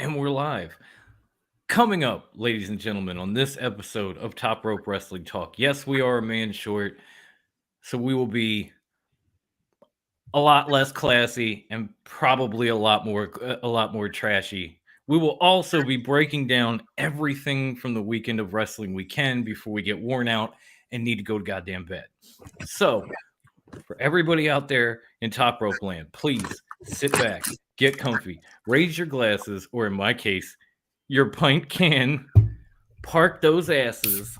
And we're live. Coming up, ladies and gentlemen, on this episode of Top Rope Wrestling Talk. Yes, we are a man short, so we will be a lot less classy and probably a lot more trashy. We will also be breaking down everything from the weekend of wrestling we can before we get worn out and need to go to goddamn bed. So, for everybody out there in Top Rope Land, please sit back, get comfy, raise your glasses, or in my case, your pint can, park those asses,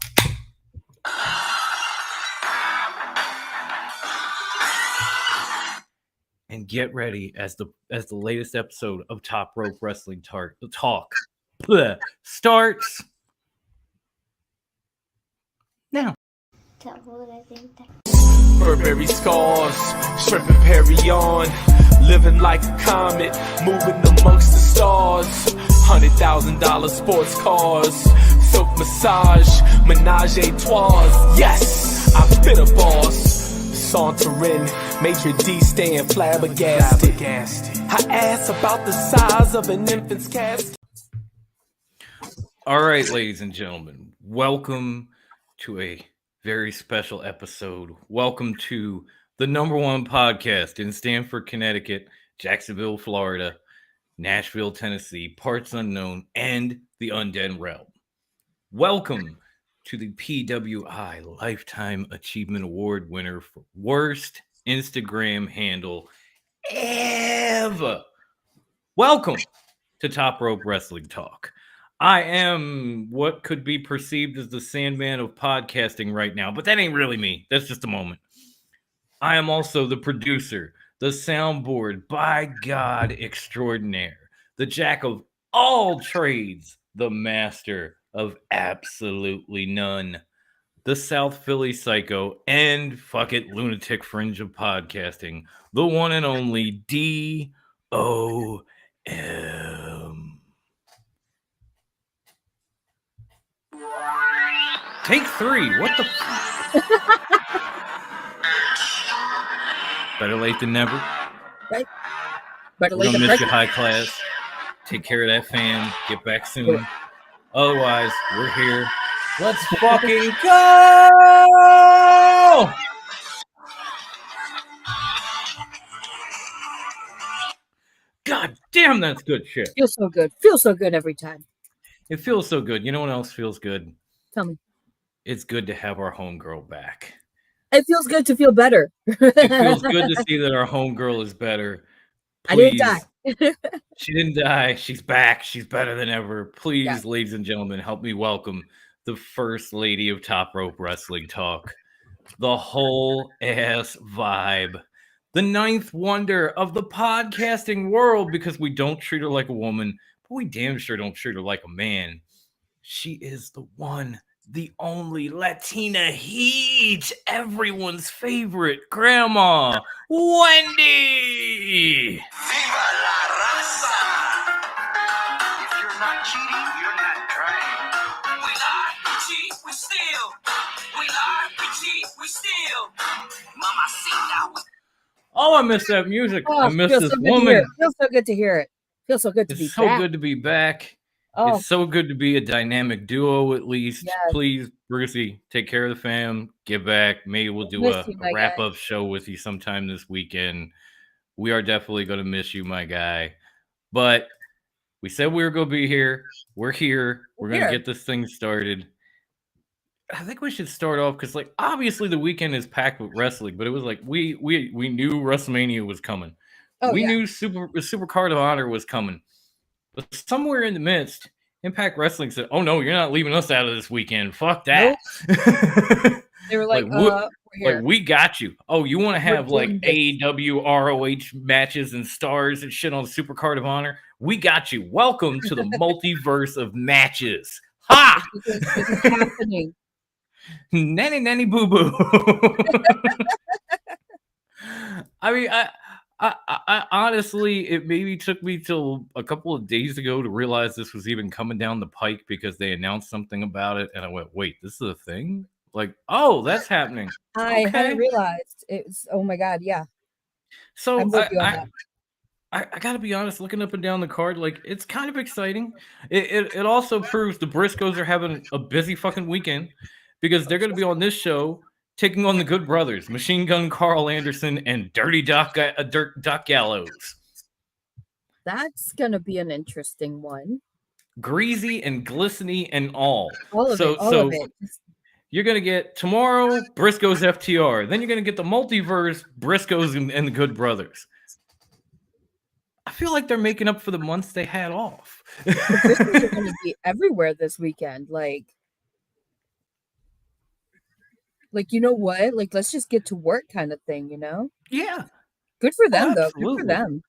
and get ready as the latest episode of Top Rope Wrestling Talk starts now. Tell what I think that. Burberry scars, shrimp and Perry on, living like a comet, moving amongst the stars. $100,000 sports cars, silk massage, menage a trois. Yes, I've been a boss. Sauntering, Maitre D staying flabbergasted. Her ass about the size of an infant's casket. All right, ladies and gentlemen, welcome to a very special episode. Welcome to the #1 podcast in Stamford, Connecticut, Jacksonville, Florida, Nashville, Tennessee, parts unknown, and the Undead Realm. Welcome to the PWI Lifetime Achievement Award winner for worst Instagram handle ever. Welcome to Top Rope Wrestling Talk. I am what could be perceived as the Sandman of podcasting right now, but that ain't really me. That's just a moment. I am also the producer, the soundboard, by God extraordinaire, the jack of all trades, the master of absolutely none, the South Philly Sycho, and fuck it, lunatic fringe of podcasting, the one and only D-O-M. Take 3. What the Better late than never. Right. Better We're late gonna than miss you, pregnant. high class. Take care of that fam. Get back soon. Otherwise, we're here. Let's fucking go! God damn, that's good shit. Feels so good. Feels so good every time. It feels so good. You know what else feels good? Tell me. It's good to have our homegirl back. It feels good to feel better. It feels good to see that our homegirl is better. Please. I didn't die. She didn't die. She's back. She's better than ever. Please, Yeah. ladies and gentlemen, help me welcome the first lady of Top Rope Wrestling Talk. The whole ass vibe. The 9th wonder of the podcasting world, because we don't treat her like a woman, but we damn sure don't treat her like a man. She is the one, the only Latina heat, everyone's favorite, Grandma Wendy. Viva la raza! If you're not cheating, you're not trying. We lie, we cheat, we steal. We lie, we cheat, we steal. Mama, sing now. Oh, I miss that music. I miss feels this so good to hear woman. it. Feels so good to hear it. Feels so good to be It's so back. good to be back. Oh, It's so good to be a dynamic duo, at least. Yes. Please, Brucey, take care of the fam. Get back. Maybe we'll do Miss a you, my guy. wrap-up show with you sometime this weekend. We are definitely going to miss you, my guy. But we said we were going to be here. We're here. We're going to Here. get this thing started. I think we should start off because, like, obviously the weekend is packed with wrestling, but it was like we knew WrestleMania was coming. Oh, We yeah. knew SuperCard of Honor was coming. But somewhere in the midst, Impact Wrestling said, "Oh no, you're not leaving us out of this weekend. Fuck that." They were like, Like, we're here. Like, we got you. Oh, you want to have like doing this. AEW, ROH matches and stars and shit on SuperCard of Honor? We got you. Welcome to the multiverse of matches. Ha! This is happening. Nanny boo boo. I mean, I honestly, it maybe took me till a couple of days ago to realize this was even coming down the pike because they announced something about it, and I went, "Wait, this is a thing? Like, oh, that's happening." I Okay. hadn't realized. It's, oh my God, yeah. So I'm with you on that. I gotta be honest, looking up and down the card, like it's kind of exciting. It also proves the Briscoes are having a busy fucking weekend because they're gonna be on this show taking on the Good Brothers, Machine Gun Carl Anderson and Dirty Doc Doc Gallows. That's gonna be an interesting one. Greasy and glistening and all. All of it. You're gonna get tomorrow Briscoes FTR. Then you're gonna get the multiverse Briscoes and the Good Brothers. I feel like they're making up for the months they had off. The Briscoes are going to be everywhere this weekend. Like, you know what? Like, let's just get to work kind of thing, you know? Yeah. Good for them, though. Absolutely. Good for them.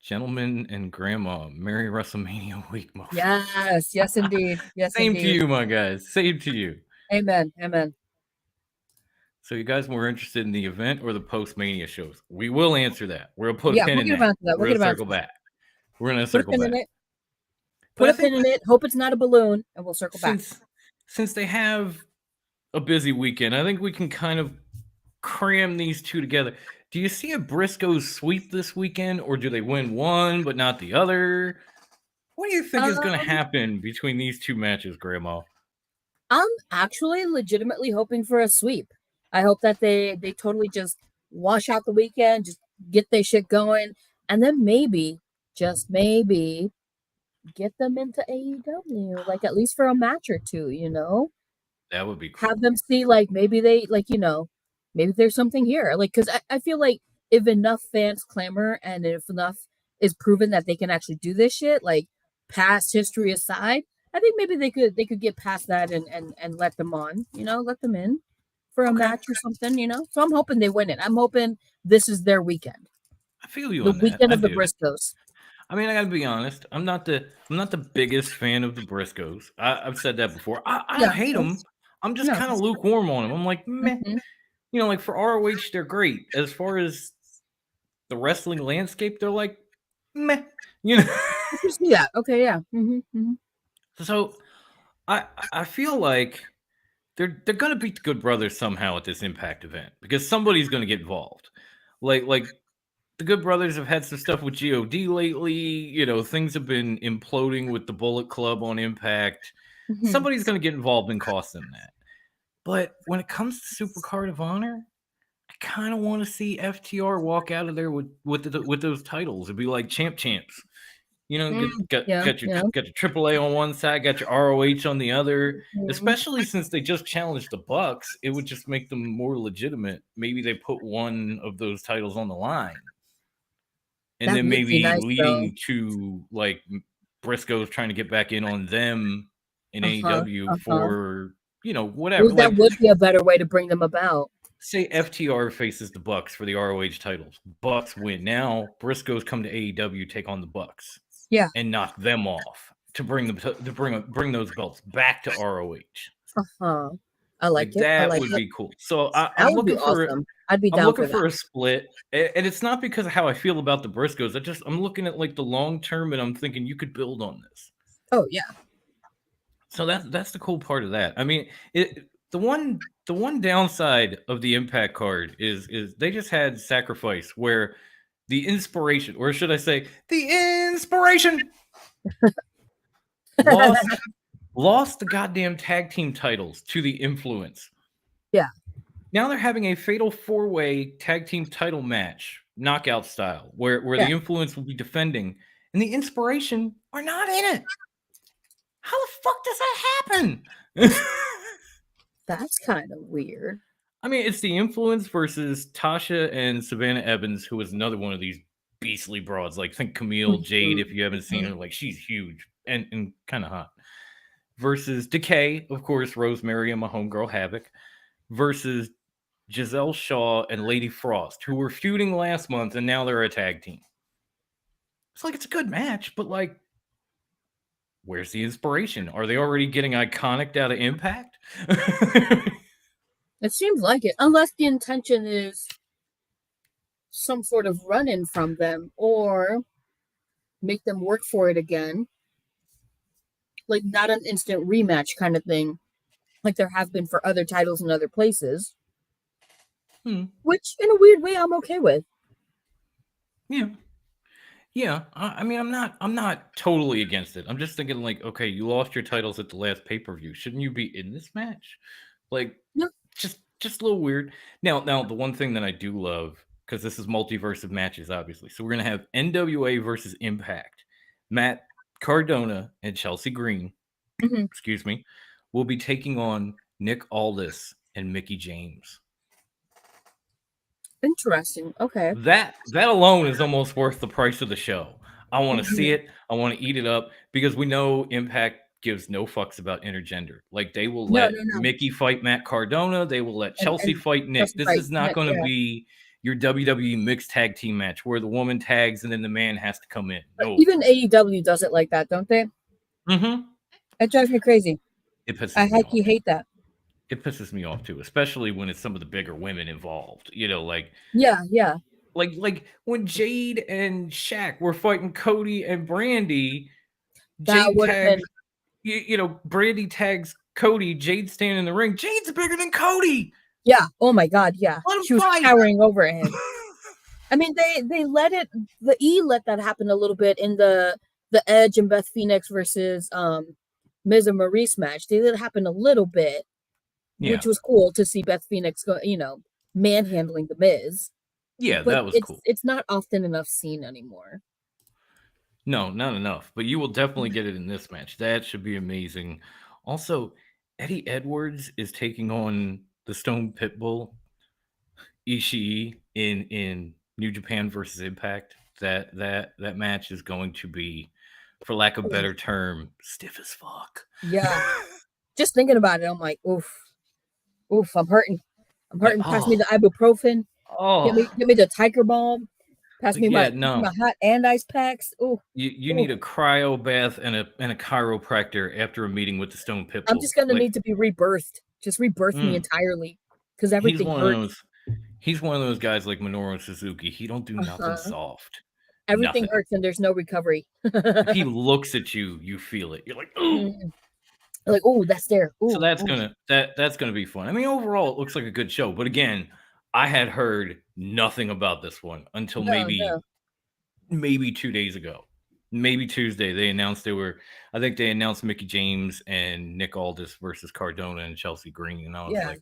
Gentlemen and Grandma, Merry WrestleMania week, Yes, yes, indeed. Yes, Same indeed. to you, my guys. Same to you. Amen. Amen. So you guys more interested in the event or the post-Mania shows? We will answer that. We'll put a pin in that. We're going to circle back. We're going to circle back. Put a pin in it. Hope it's not a balloon, and we'll circle back. Since they have a busy weekend, I think we can kind of cram these two together. Do you see a Briscoes sweep this weekend, or do they win one but not the other? What do you think is going to happen between these two matches, Grandma? I'm actually legitimately hoping for a sweep. I hope that they totally just wash out the weekend, just get their shit going, and then maybe, just maybe, get them into AEW, like at least for a match or two, you know? That would be cool. Have them see, like, maybe they, like, you know, maybe there's something here. Like, because I feel like if enough fans clamor and if enough is proven that they can actually do this shit, like, past history aside, I think maybe they could get past that and let them on, you know, let them in for a match or something, you know. So I'm hoping they win it. I'm hoping this is their weekend. I feel you the on that. Weekend of the Briscoes. I mean, I gotta be honest. I'm not the biggest fan of the Briscoes. I've said that before. I don't hate them. I'm just kind of lukewarm on them. I'm like, meh. Mm-hmm. You know, like for ROH, they're great. As far as the wrestling landscape, they're like, meh. You know. Yeah. Okay. Yeah. Mm-hmm. Mm-hmm. So, I feel like they're gonna beat the Good Brothers somehow at this Impact event because somebody's gonna get involved. Like the Good Brothers have had some stuff with God lately. You know, things have been imploding with the Bullet Club on Impact. Mm-hmm. Somebody's gonna get involved and cost them that. But when it comes to SuperCard of Honor, I kind of want to see FTR walk out of there with those titles and be like champs. You know, got your AAA on one side, got your ROH on the other. Especially since they just challenged the Bucks, it would just make them more legitimate. Maybe they put one of those titles on the line, and that then maybe leading to like Briscoes trying to get back in on them in AEW for, you know, whatever. Well, that would be a better way to bring them about. Say FTR faces the Bucks for the ROH titles. Bucks win. Now Briscoes come to AEW, take on the Bucks. Yeah, and knock them off to bring them to bring those belts back to ROH. I like it. That would be cool. So I'm looking for awesome. I'd be down I'm looking for a split, and it's not because of how I feel about the Briscoes. I'm looking at like the long term, and I'm thinking you could build on this. Oh yeah. So that's the cool part of that. I mean, the one downside of the Impact card is they just had Sacrifice where the inspiration, or should I say, the inspiration, lost the goddamn tag team titles to the Influence. Yeah. Now they're having a fatal 4-way tag team title match, knockout style, where the Influence will be defending, and the Inspiration are not in it. How the fuck does that happen? That's kind of weird. I mean, it's the Influence versus Tasha and Savannah Evans, who is another one of these beastly broads. Like, think Camille Jade, if you haven't seen her. Like, she's huge and kind of hot. Versus Decay, of course, Rosemary and my homegirl Havoc. Versus Giselle Shaw and Lady Frost, who were feuding last month, and now they're a tag team. It's like, it's a good match, but like, where's the inspiration? Are they already getting iconic out of Impact? It seems like it, unless the intention is some sort of run-in from them or make them work for it again. Like not an instant rematch kind of thing, like there have been for other titles in other places. which in a weird way I'm okay with. Yeah. I mean, I'm not totally against it. I'm just thinking like, okay, you lost your titles at the last pay-per-view. Shouldn't you be in this match? Like, Yeah. just a little weird. Now, the one thing that I do love, because this is multiverse of matches, obviously. So we're gonna have NWA versus Impact. Matt Cardona and Chelsea Green, Mhm. excuse me, will be taking on Nick Aldis and Mickey James. Interesting. Okay. That alone is almost worth the price of the show. I want to see Mhm. it. I want to eat it up because we know Impact gives no fucks about intergender. Like they will No, let no, no. Mickey fight Matt Cardona. They will let Chelsea And fight Nick. Chelsea This fight is not Nick, going to yeah. be your WWE mixed tag team match where the woman tags and then the man has to come in. No. Even AEW does it like that, don't they? Mm-hmm. It drives me crazy. It pisses I me off. hate that. It pisses me off too, especially when it's some of the bigger women involved. You know, like Yeah. like when Jade and Shaq were fighting Cody and Brandy, That Jade would have been. tags, you know, Brandy tags Cody, Jade standing in the ring. Jade's bigger than Cody. Yeah. Oh my God. Yeah. Let him She was fight. towering over him. I mean, they let it. The E let that happen a little bit in the Edge and Beth Phoenix versus Miz and Maurice match. They let it happen a little bit, which was cool to see Beth Phoenix go, manhandling the Miz. Yeah, But that was cool. It's not often enough seen anymore. No, not enough. But you will definitely get it in this match. That should be amazing. Also, Eddie Edwards is taking on the Stone Pitbull Ishii in New Japan versus Impact. That match is going to be, for lack of a better term, stiff as fuck. Yeah. Just thinking about it, I'm like, oof, I'm hurting. Pass me the ibuprofen. Oh, Get me the Tiger Balm. Pass me my hot and ice packs. Oh, you need a cryo bath and a chiropractor after a meeting with the Stone Pitbull. I'm just gonna need to be rebirthed. Just rebirth me entirely because everything hurts. He's one of those guys like Minoru Suzuki. He don't do nothing soft. Everything hurts and there's no recovery. If he looks at you, you feel it. You're like, ooh. Like, oh, that's there. Ooh, so that's gonna be fun. I mean, overall, it looks like a good show. But again, I had heard nothing about this one until maybe 2 days ago. Maybe Tuesday. They announced I think they announced Mickey James and Nick Aldis versus Cardona and Chelsea Green. And I was like,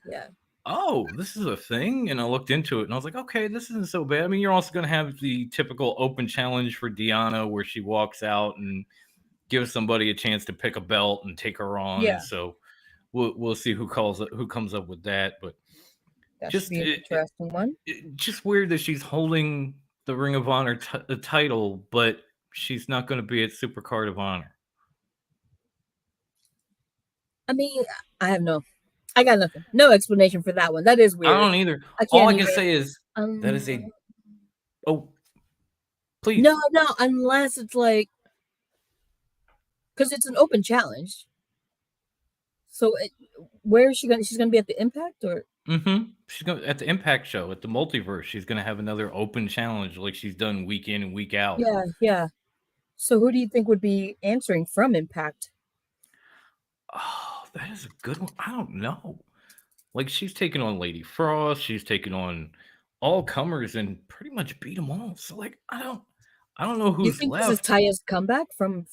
oh, this is a thing. And I looked into it and I was like, okay, this isn't so bad. I mean, you're also going to have the typical open challenge for Deanna where she walks out and gives somebody a chance to pick a belt and take her on. Yeah. So we'll see who comes up with that. But that should be an interesting one. Just weird that she's holding the Ring of Honor title, but she's not going to be at SuperCard of Honor. I mean, I got nothing. No explanation for that one. That is weird. I don't either. All I can say is that is a. Oh, please. No, unless it's like, because it's an open challenge. So where is she going? She's going to be at the Impact or? Mm-hmm. She's going at the Impact show at the Multiverse. She's going to have another open challenge like she's done week in and week out. Yeah. So who do you think would be answering from Impact? Oh, that is a good one. I don't know. Like she's taking on Lady Frost. She's taking on all comers and pretty much beat them all. So like I don't know who's you think left. This is Taya's comeback from.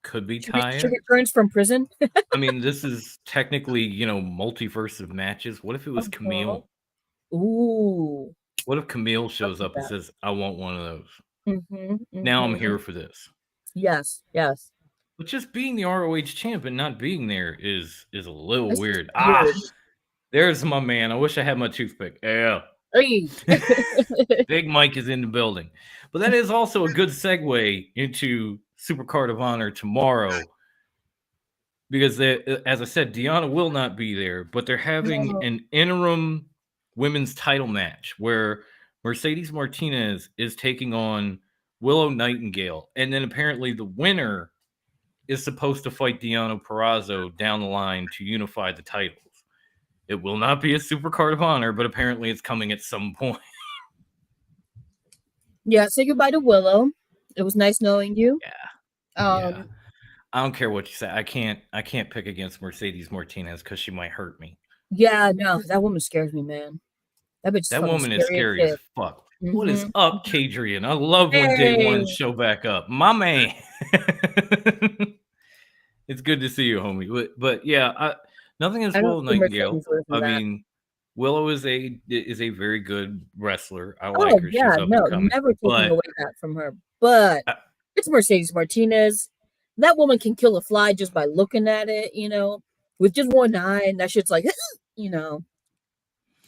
Could be Taya. She returns from prison. I mean, this is technically, multiverse of matches. What if it was Camille? Ooh. What if Camille shows up and says, I want one of those? Mm-hmm. Now I'm here for this. Yes. But just being the ROH champ and not being there is a little weird. There's my man. I wish I had my toothpick. Yeah. Hey. Big Mike is in the building. But that is also a good segue into SuperCard of Honor tomorrow. Because, as I said, Deanna will not be there. But they're having an interim women's title match where Mercedes Martinez is taking on Willow Nightingale. And then apparently the winner is supposed to fight Deonna Purrazzo down the line to unify the titles. It will not be a SuperCard of Honor, but apparently it's coming at some point. Yeah, say goodbye to Willow. It was nice knowing you. Yeah. I don't care what you say. I can't pick against Mercedes Martinez because she might hurt me. Yeah, no, that woman scares me, man. That bitch is That fucking woman is scary as scary as shit. fuck. What is Mhm. up, Kadrian? I love when day Hey, one show back up. My man. It's good to see you, homie. But yeah, nothing is I don't Willow see Nightingale. Mercedes losing I that. mean, Willow is a very good wrestler. I like Oh her. yeah, She's up no, and coming. never taking But away that from her. But uh, it's Mercedes Martinez. That woman can kill a fly just by looking at it, with just one eye, and that shit's like, you know.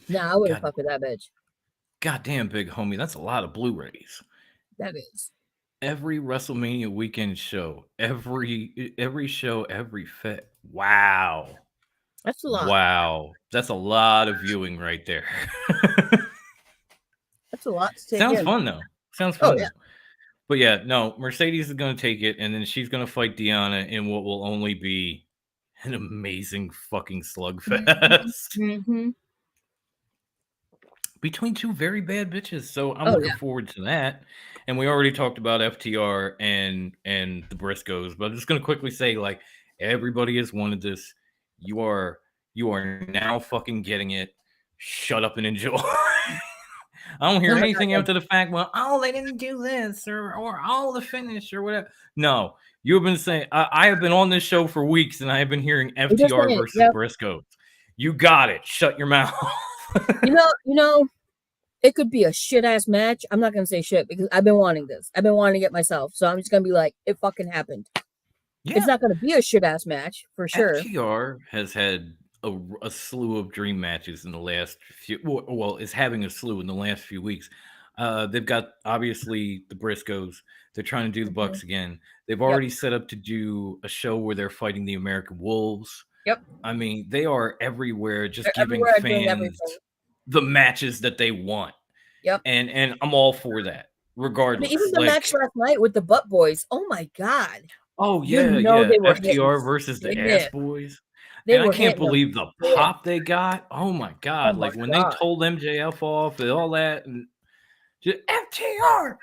Nah, I wouldn't God, fuck with that bitch. goddamn big homie, that's a lot of Blu-rays. That is. Every WrestleMania weekend show, every show, every fit. Wow. That's a lot. Wow. That's a lot of viewing right there. That's a lot to take Sounds in. fun though. Sounds Oh fun yeah. though. But yeah, no, Mercedes is going to take it, and then she's going to fight Deanna in what will only be an amazing fucking slugfest Mm-hmm. between two very bad bitches. So I'm Oh looking yeah. forward to that. And we already talked about FTR and the Briscoes, but I'm just going to quickly say, like, everybody has wanted this. You are now fucking getting it. Shut up and enjoy. I don't hear Oh my anything God, after the fact. Well, oh, they didn't do this or oh, the finish or whatever. No, you have been saying. I have been on this show for weeks, and I have been hearing we just FTR saying, versus yep. Briscoes. You got it. Shut your mouth. You know, it could be a shit ass match. I'm not gonna say shit because I've been wanting this. I've been wanting it myself. So I'm just gonna be like, it fucking happened. Yeah, It's not gonna be a shit ass match for sure. FTR has had a slew of dream matches in the last few. Well, is having a slew in the last few weeks. They've got obviously the Briscoes. They're trying to do the Bucks again. They've Yep. already set up to do a show where they're fighting the American Wolves. Yep. I mean, they are everywhere, just They're giving everywhere doing fans everything. the matches that they want. Yep. And I'm all for that, I mean, regardless. even the match last night with the Butt Boys. Oh my God. Oh You yeah, know yeah. they were hitting FTR versus the Ass shit. Boys. They And I were can't hitting them believe the shit. pop they got. Oh my God. Oh my Like when they God. told MJF off and all that and just FTR.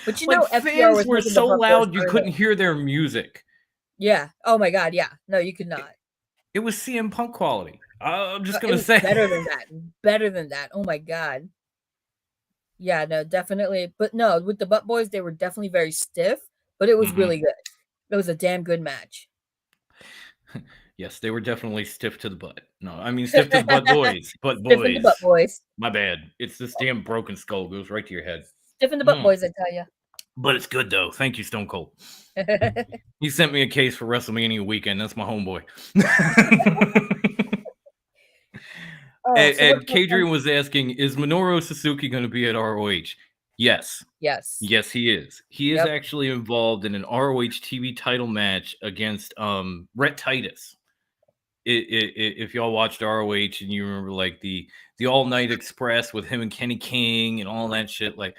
But you Like know, FTR fans was were making the so Butt Boys loud you burn couldn't it. hear their music. Yeah. Oh my God. Yeah. No, you could not. It was CM Punk quality. I'm just It gonna was say better than that. Better than that. Oh my God. Yeah, no, definitely. But no, with the Butt Boys, they were definitely very stiff, but it was really good. It was a damn good match. Yes, they were definitely stiff to the butt. No, I mean stiff to the butt boys. Butt Stiff in the Butt boys. Boys. My bad. It's this damn broken skull goes right to your head. Stiff in the Butt Boys, I tell you. But it's good though. Thank you, Stone Cold. He sent me a case for WrestleMania weekend. That's my homeboy. And Kadrian was asking, is Minoru Suzuki going to be at ROH? Yes. Yes. Yes, he is. He is actually involved in an ROH TV title match against Rhett Titus. If y'all watched ROH and you remember like the All Night Express with him and Kenny King and all that shit, like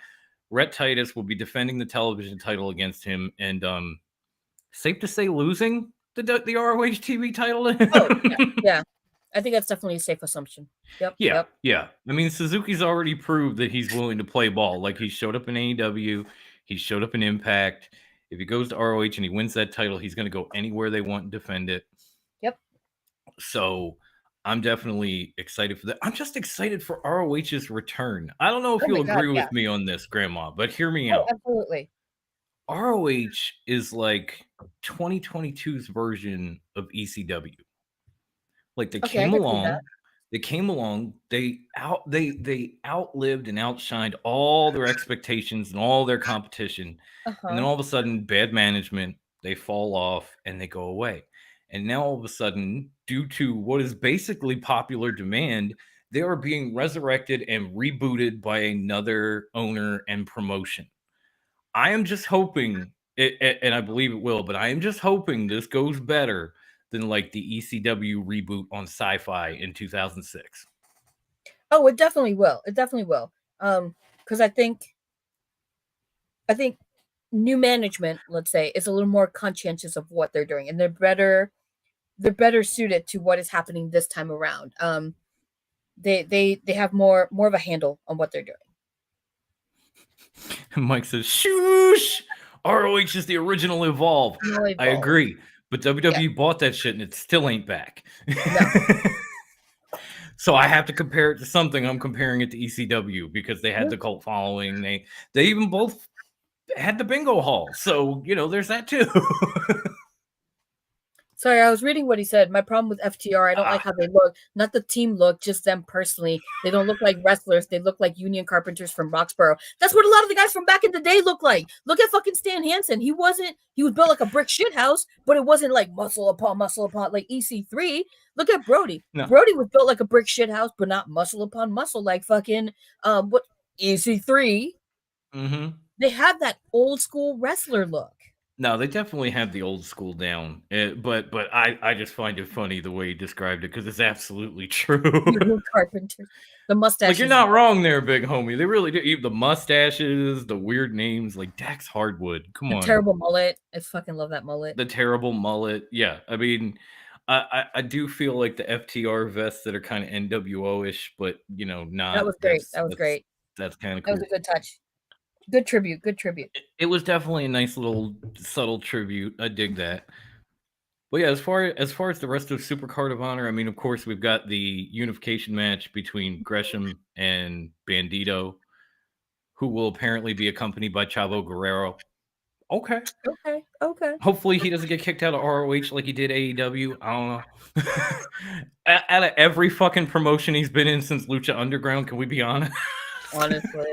Rhett Titus will be defending the television title against him, and safe to say losing the ROH TV title. Yeah. I think that's definitely a safe assumption. Yeah. I mean, Suzuki's already proved that he's willing to play ball. Like he showed up in AEW, he showed up in Impact. If he goes to ROH and he wins that title, he's going to go anywhere they want and defend it. Yep. So I'm definitely excited for that. I'm just excited for ROH's return. I don't know if you'll agree with me on this, Grandma, but hear me out. Absolutely. ROH is like 2022's version of ECW. Like they came along, they outlived and outshined all their expectations and all their competition. And then all of a sudden, bad management, they fall off and they go away. And now all of a sudden, due to what is basically popular demand, they are being resurrected and rebooted by another owner and promotion. I am just hoping, and I believe it will, but I am just hoping this goes better than like the ECW reboot on Sci-Fi in 2006. Oh, it definitely will. It definitely will. Because I think new management, let's say, is a little more conscientious of what they're doing, and they're better suited to what is happening this time around. They have more of a handle on what they're doing. Mike says, "Shoosh! ROH is the original Evolve." I agree. But WWE bought that shit and it still ain't back. No. So I have to compare it to something. I'm comparing it to ECW because they had the cult following. They even both had the bingo hall. So, there's that too. Sorry, I was reading what he said. My problem with FTR, I don't like how they look. Not the team look, just them personally. They don't look like wrestlers. They look like union carpenters from Roxborough. That's what a lot of the guys from back in the day look like. Look at fucking Stan Hansen. He was built like a brick shit house, but it wasn't like muscle upon like EC3. Look at Brody. No. Brody was built like a brick shit house, but not muscle upon muscle like fucking what EC3. Mm-hmm. They have that old school wrestler look. No, they definitely have the old school down. But I just find it funny the way he described it because it's absolutely true. Carpenter, the mustache. Like, you're not wrong there, big homie. They really do. Even the mustaches, the weird names, like Dax Hardwood. Come on. Terrible mullet. I fucking love that mullet. The terrible mullet. Yeah, I mean, I do feel like the FTR vests that are kind of NWO-ish, but not. That was great. That was great. That's kind of cool. That was a good touch. Good tribute. It was definitely a nice little subtle tribute. I dig that. But yeah, as far as the rest of SuperCard of Honor, I mean, of course, we've got the unification match between Gresham and Bandito, who will apparently be accompanied by Chavo Guerrero. Okay. Hopefully he doesn't get kicked out of ROH like he did AEW. I don't know. Out of every fucking promotion he's been in since Lucha Underground, can we be honest? Honestly.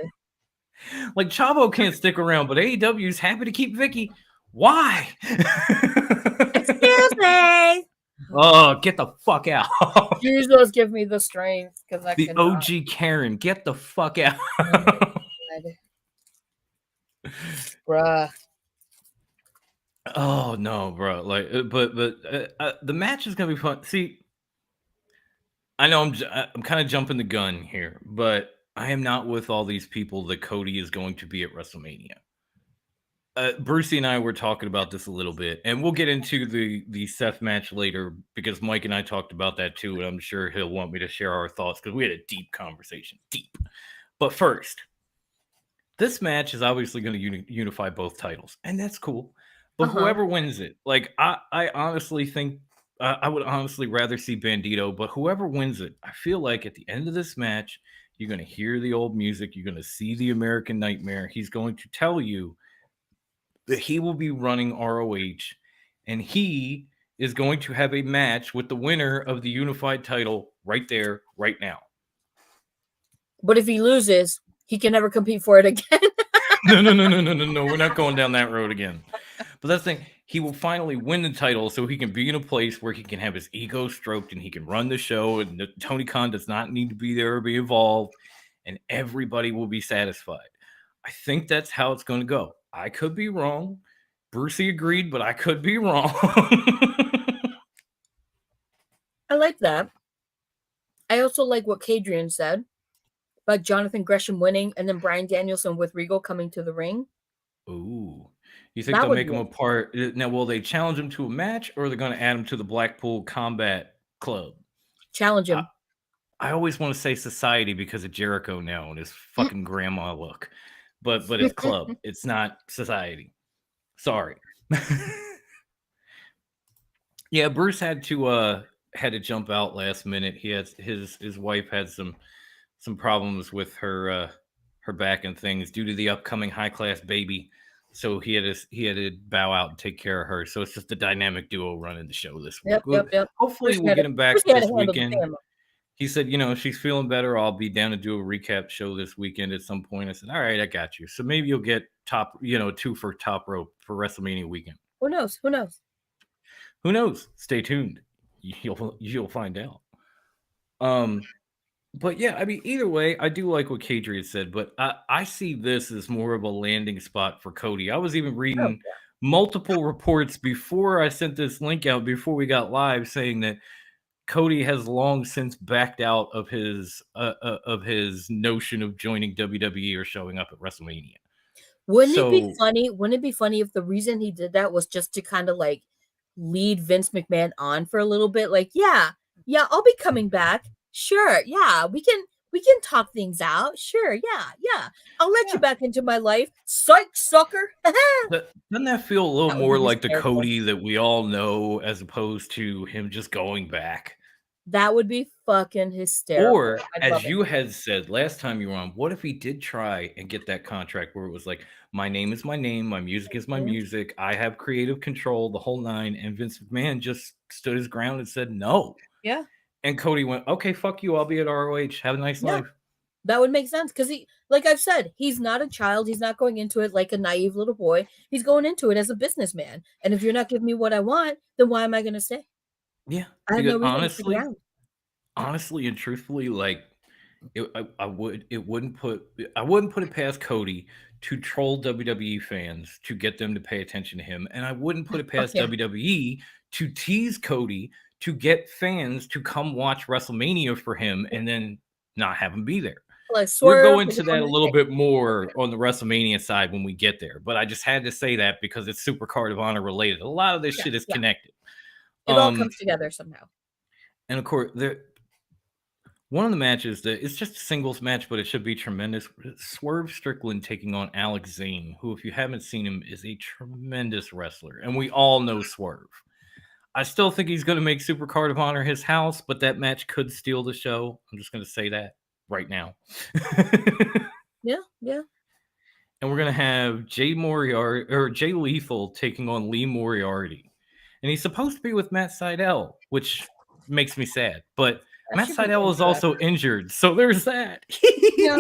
Like, Chavo can't stick around, but AEW's happy to keep Vicky. Why? Excuse me. Oh, get the fuck out. Jesus, give me the strength. The cannot. OG Karen, get the fuck out. Bruh. Oh, no, bro. Like, but the match is going to be fun. See, I know I'm kind of jumping the gun here, but I am not with all these people that Cody is going to be at WrestleMania. Brucey and I were talking about this a little bit, and we'll get into the Seth match later because Mike and I talked about that too, and I'm sure he'll want me to share our thoughts because we had a deep conversation. Deep. But first, this match is obviously going to unify both titles, and that's cool. But whoever wins it, like, I honestly think I would honestly rather see Bandito, but whoever wins it, I feel like at the end of this match, you're going to hear the old music. You're going to see the American Nightmare. He's going to tell you that he will be running ROH, and he is going to have a match with the winner of the unified title right there, right now. But if he loses, he can never compete for it again. No. We're not going down that road again. But that's the thing. He will finally win the title so he can be in a place where he can have his ego stroked and he can run the show, and Tony Khan does not need to be there or be involved, and everybody will be satisfied. I think that's how it's going to go. I could be wrong. Brucey agreed, but I could be wrong. I like that. I also like what Kadrian said about Jonathan Gresham winning and then Bryan Danielson with Regal coming to the ring. Ooh. You think they'll make him a part? Now, will they challenge him to a match, or are they going to add him to the Blackpool Combat Club? Challenge him. I always want to say society because of Jericho now and his fucking grandma look. But it's club. It's not society. Sorry. Yeah, Bruce had to jump out last minute. He had his wife had some problems with her back and things due to the upcoming high class baby. So he had to bow out and take care of her. So it's just a dynamic duo running the show this week. Yep. Hopefully we'll get him back this weekend. He said, she's feeling better. I'll be down to do a recap show this weekend at some point. I said, all right, I got you. So maybe you'll get 2 for top rope for WrestleMania weekend. Who knows? Who knows? Stay tuned. You'll find out. But yeah, I mean, either way, I do like what Kadrian said, but I see this as more of a landing spot for Cody. I was even reading multiple reports before I sent this link out, before we got live, saying that Cody has long since backed out of his notion of joining WWE or showing up at WrestleMania. Wouldn't it be funny? Wouldn't it be funny if the reason he did that was just to kind of like lead Vince McMahon on for a little bit? Like, yeah, I'll be coming back. Sure, yeah, we can We can talk things out. Sure, yeah. I'll let you back into my life. Psych, sucker. Doesn't that feel a little That would more be like the hysterical. Cody that we all know as opposed to him just going back? That would be fucking hysterical. Or, I'd as love you it. had said last time you were on, what if he did try and get that contract where it was like, my name is my name, my music is my Mhm. music, I have creative control, the whole nine, and Vince McMahon just stood his ground and said no. Yeah. And Cody went, okay, fuck you, I'll be at ROH. Have a nice Yeah. life. That would make sense because he, like I've said, he's not a child. He's not going into it like a naive little boy. He's going into it as a businessman. And if you're not giving me what I want, then why am I going to stay? Yeah. I have no Because reason to stick around. honestly and truthfully, like I wouldn't put it past Cody to troll WWE fans to get them to pay attention to him, and I wouldn't put it past yeah. WWE to tease Cody to get fans to come watch WrestleMania for him and then not have him be there. Like We're Swerve, going we're to going that a to little stay. bit more on the WrestleMania side when we get there, but I just had to say that because it's SuperCard of Honor related. A lot of this shit is connected. It all comes together somehow. And of course, one of the matches that it's just a singles match, but it should be tremendous. Swerve Strickland taking on Alex Zane, who, if you haven't seen him, is a tremendous wrestler, and we all know Swerve. I still think he's going to make SuperCard of Honor his house, but that match could steal the show. I'm just going to say that right now. Yeah. And we're going to have Jay Lethal taking on Lee Moriarty, and he's supposed to be with Matt Sydal, which makes me sad, but Matt Sydal is also injured, so there's that. Yeah.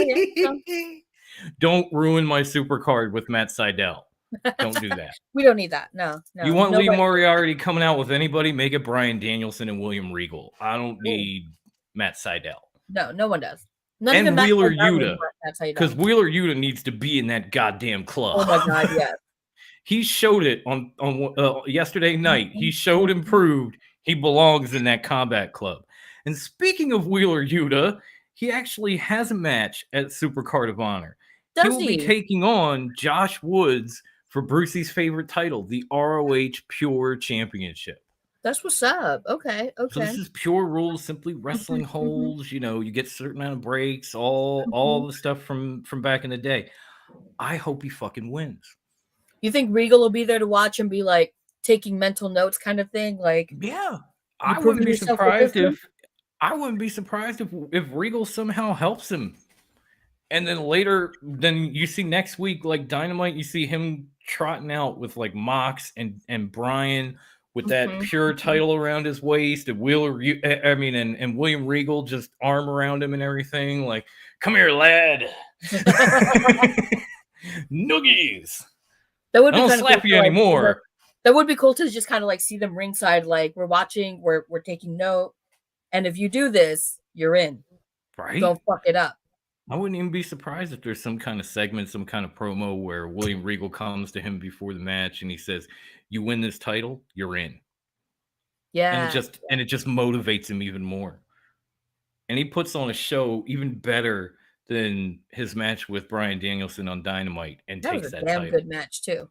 Don't ruin my super card with Matt Sydal. Don't do that. We don't need that. No. You want Lee Moriarty coming out with anybody? Make it Bryan Danielson and William Regal. I don't need Matt Sydal. No one does. Not and Wheeler Yuta, because Wheeler Yuta needs to be in that goddamn club. Oh my god, yeah. He showed it on yesterday night. He showed and proved he belongs in that combat club. And speaking of Wheeler Yuta, he actually has a match at SuperCard of Honor. He will be taking on Josh Woods for Brucey's favorite title, the ROH Pure Championship. That's what's up. Okay. So this is pure rules, simply wrestling holds. You know, you get a certain amount of breaks, all the stuff from back in the day. I hope he fucking wins. You think Regal will be there to watch and be like taking mental notes kind of thing? Like, yeah. I wouldn't be surprised if Regal somehow helps him. And then later, you see next week, like Dynamite, you see him trotting out with like Mox and Brian with that pure title around his waist, and and William Regal just arm around him and everything. Like, come here, lad. Noogies. That would be I don't slap you anymore. That would be cool to just kind of like see them ringside, like we're watching, we're taking note, and if you do this, you're in. Right? Don't fuck it up. I wouldn't even be surprised if there's some kind of segment, some kind of promo where William Regal comes to him before the match and he says, "You win this title, you're in." Yeah. And it just motivates him even more. And he puts on a show even better than his match with Bryan Danielson on Dynamite and takes that title. That was a damn good match too.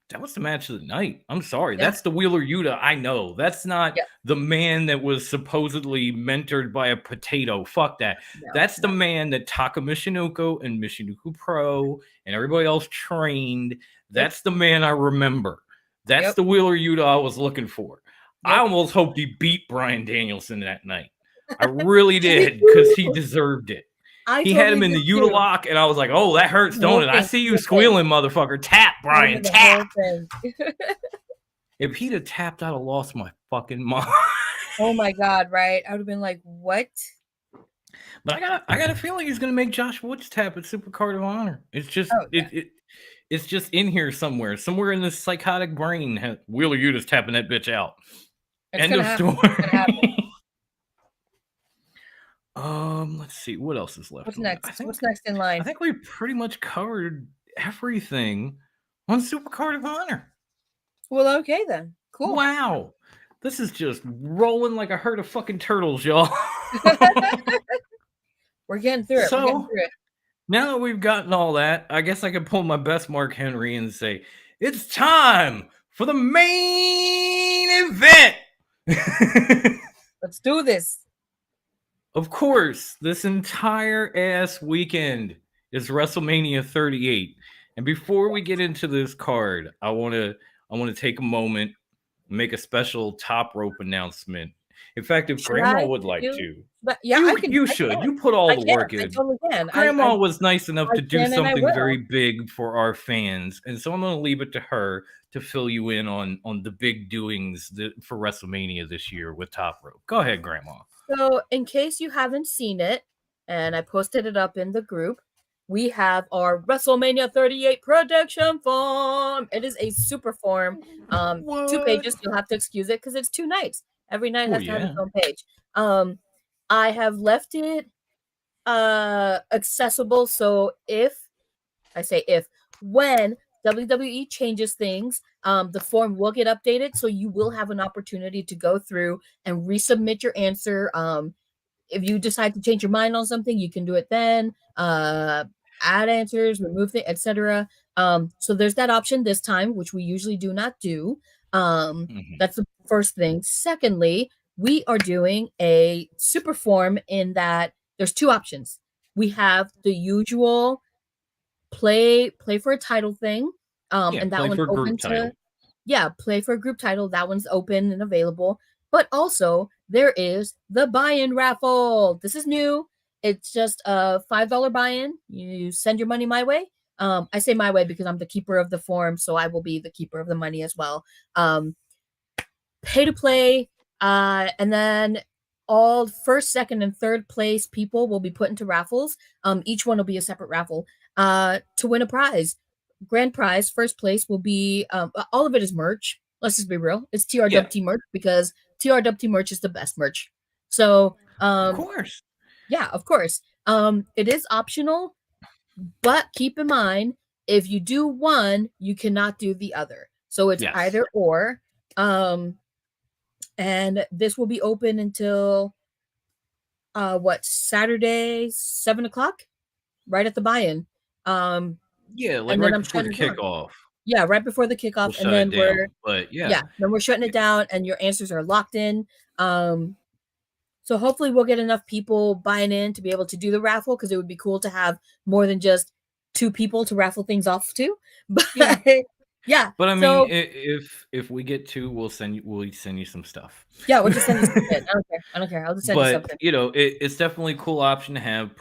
That was the match of the night. I'm sorry. Yeah. That's the Wheeler Yuta I know. That's not the man that was supposedly mentored by a potato. Fuck that. That's the man that Taka Michinoku and Michinoku Pro and everybody else trained. That's the man I remember. That's the Wheeler Yuta I was looking for. I almost hoped he beat Bryan Danielson that night. I really did, because he deserved it. He had him in the Yuta lock, and I was like, "Oh, that hurts, don't it? I see you squealing, motherfucker. Tap, Brian, tap." If he'd have tapped, I'd have lost my fucking mind. Oh my god, right? I would have been like, "What?" But I got a feeling he's gonna make Josh Woods tap at SuperCard of Honor. It's just it's just in here somewhere in this psychotic brain. Wheeler Yuta's tapping that bitch out. End of story. Let's see what else is left. What's next? What's next in line? I think we pretty much covered everything on SuperCard of Honor. Well, okay then. Cool. Wow. This is just rolling like a herd of fucking turtles, y'all. We're getting through it. So, now that we've gotten all that, I guess I can pull my best Mark Henry and say, it's time for the main event. Let's do this. Of course, this entire ass weekend is WrestleMania 38. And before we get into this card, I want to take a moment and make a special top rope announcement. In fact, if Should Grandma I would like do? to, But yeah, you I can. you I should. can. You put all I the can. work I in. totally can. Grandma was nice enough I to do can and I something will. very big for our fans, and so I'm going to leave it to her to fill you in on the big doings for WrestleMania this year with Top Rope. Go ahead, Grandma. So, in case you haven't seen it, and I posted it up in the group, we have our WrestleMania 38 production form. It is a super form. 2 pages. You'll have to excuse it because it's 2 nights. Every night Oh has to have its yeah. own page. I have left it accessible. So when WWE changes things, the form will get updated. So you will have an opportunity to go through and resubmit your answer. If you decide to change your mind on something, you can do it then. Add answers, remove things, etc. So there's that option this time, which we usually do not do. That's the first thing. Secondly, we are doing a super form in that there's 2 options. We have the usual play for a title thing, Yeah, and that play one's for a open group title. to play for a group title. That one's open and available. But also there is the buy-in raffle. This is new. It's just a $5 buy-in. You send your money my way. I say my way because I'm the keeper of the form, so I will be the keeper of the money as well. Pay to play, and then all first, second, and third place people will be put into raffles. Each one will be a separate raffle to win a prize. Grand prize, first place will be all of it is merch. Let's just be real. It's TRWT merch because TRWT merch is the best merch. So Of course. yeah, of course. It is optional, but keep in mind if you do one, you cannot do the other. So it's Yes. either or. And this will be open until Saturday, 7 o'clock, right at the buy-in. Yeah, like And then right I'm before the shutting it down. kickoff. Yeah, right before the We'll kickoff, shut and then it down. But yeah. then we're shutting it down, and your answers are locked in. So hopefully we'll get enough people buying in to be able to do the raffle because it would be cool to have more than just 2 people to raffle things off to. But yeah, But I mean, so if we get 2, we'll send you some stuff. yeah, we'll just send you something. I don't care. I'll just send you But something. it's definitely a cool option to have.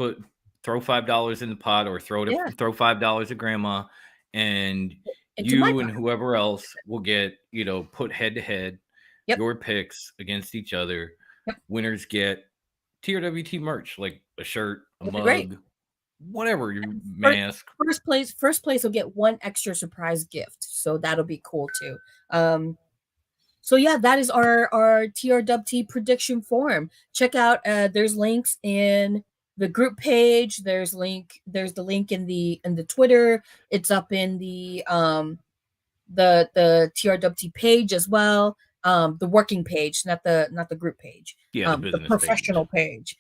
Throw $5 in the pot, or throw $5 at Grandma, and Into my you and pot. whoever else will get put head to head. Yep. Your picks against each other. Yep. Winners get TRWT merch, like a shirt, a That'd be mug, great. whatever, your mask. First place will get 1 extra surprise gift, so that'll be cool too. So yeah, that is our TRWT prediction form. Check out there's links in the group page. There's the link in the Twitter. It's up in the TRWT page as well. The working page, not the group page. Yeah, the business professional page.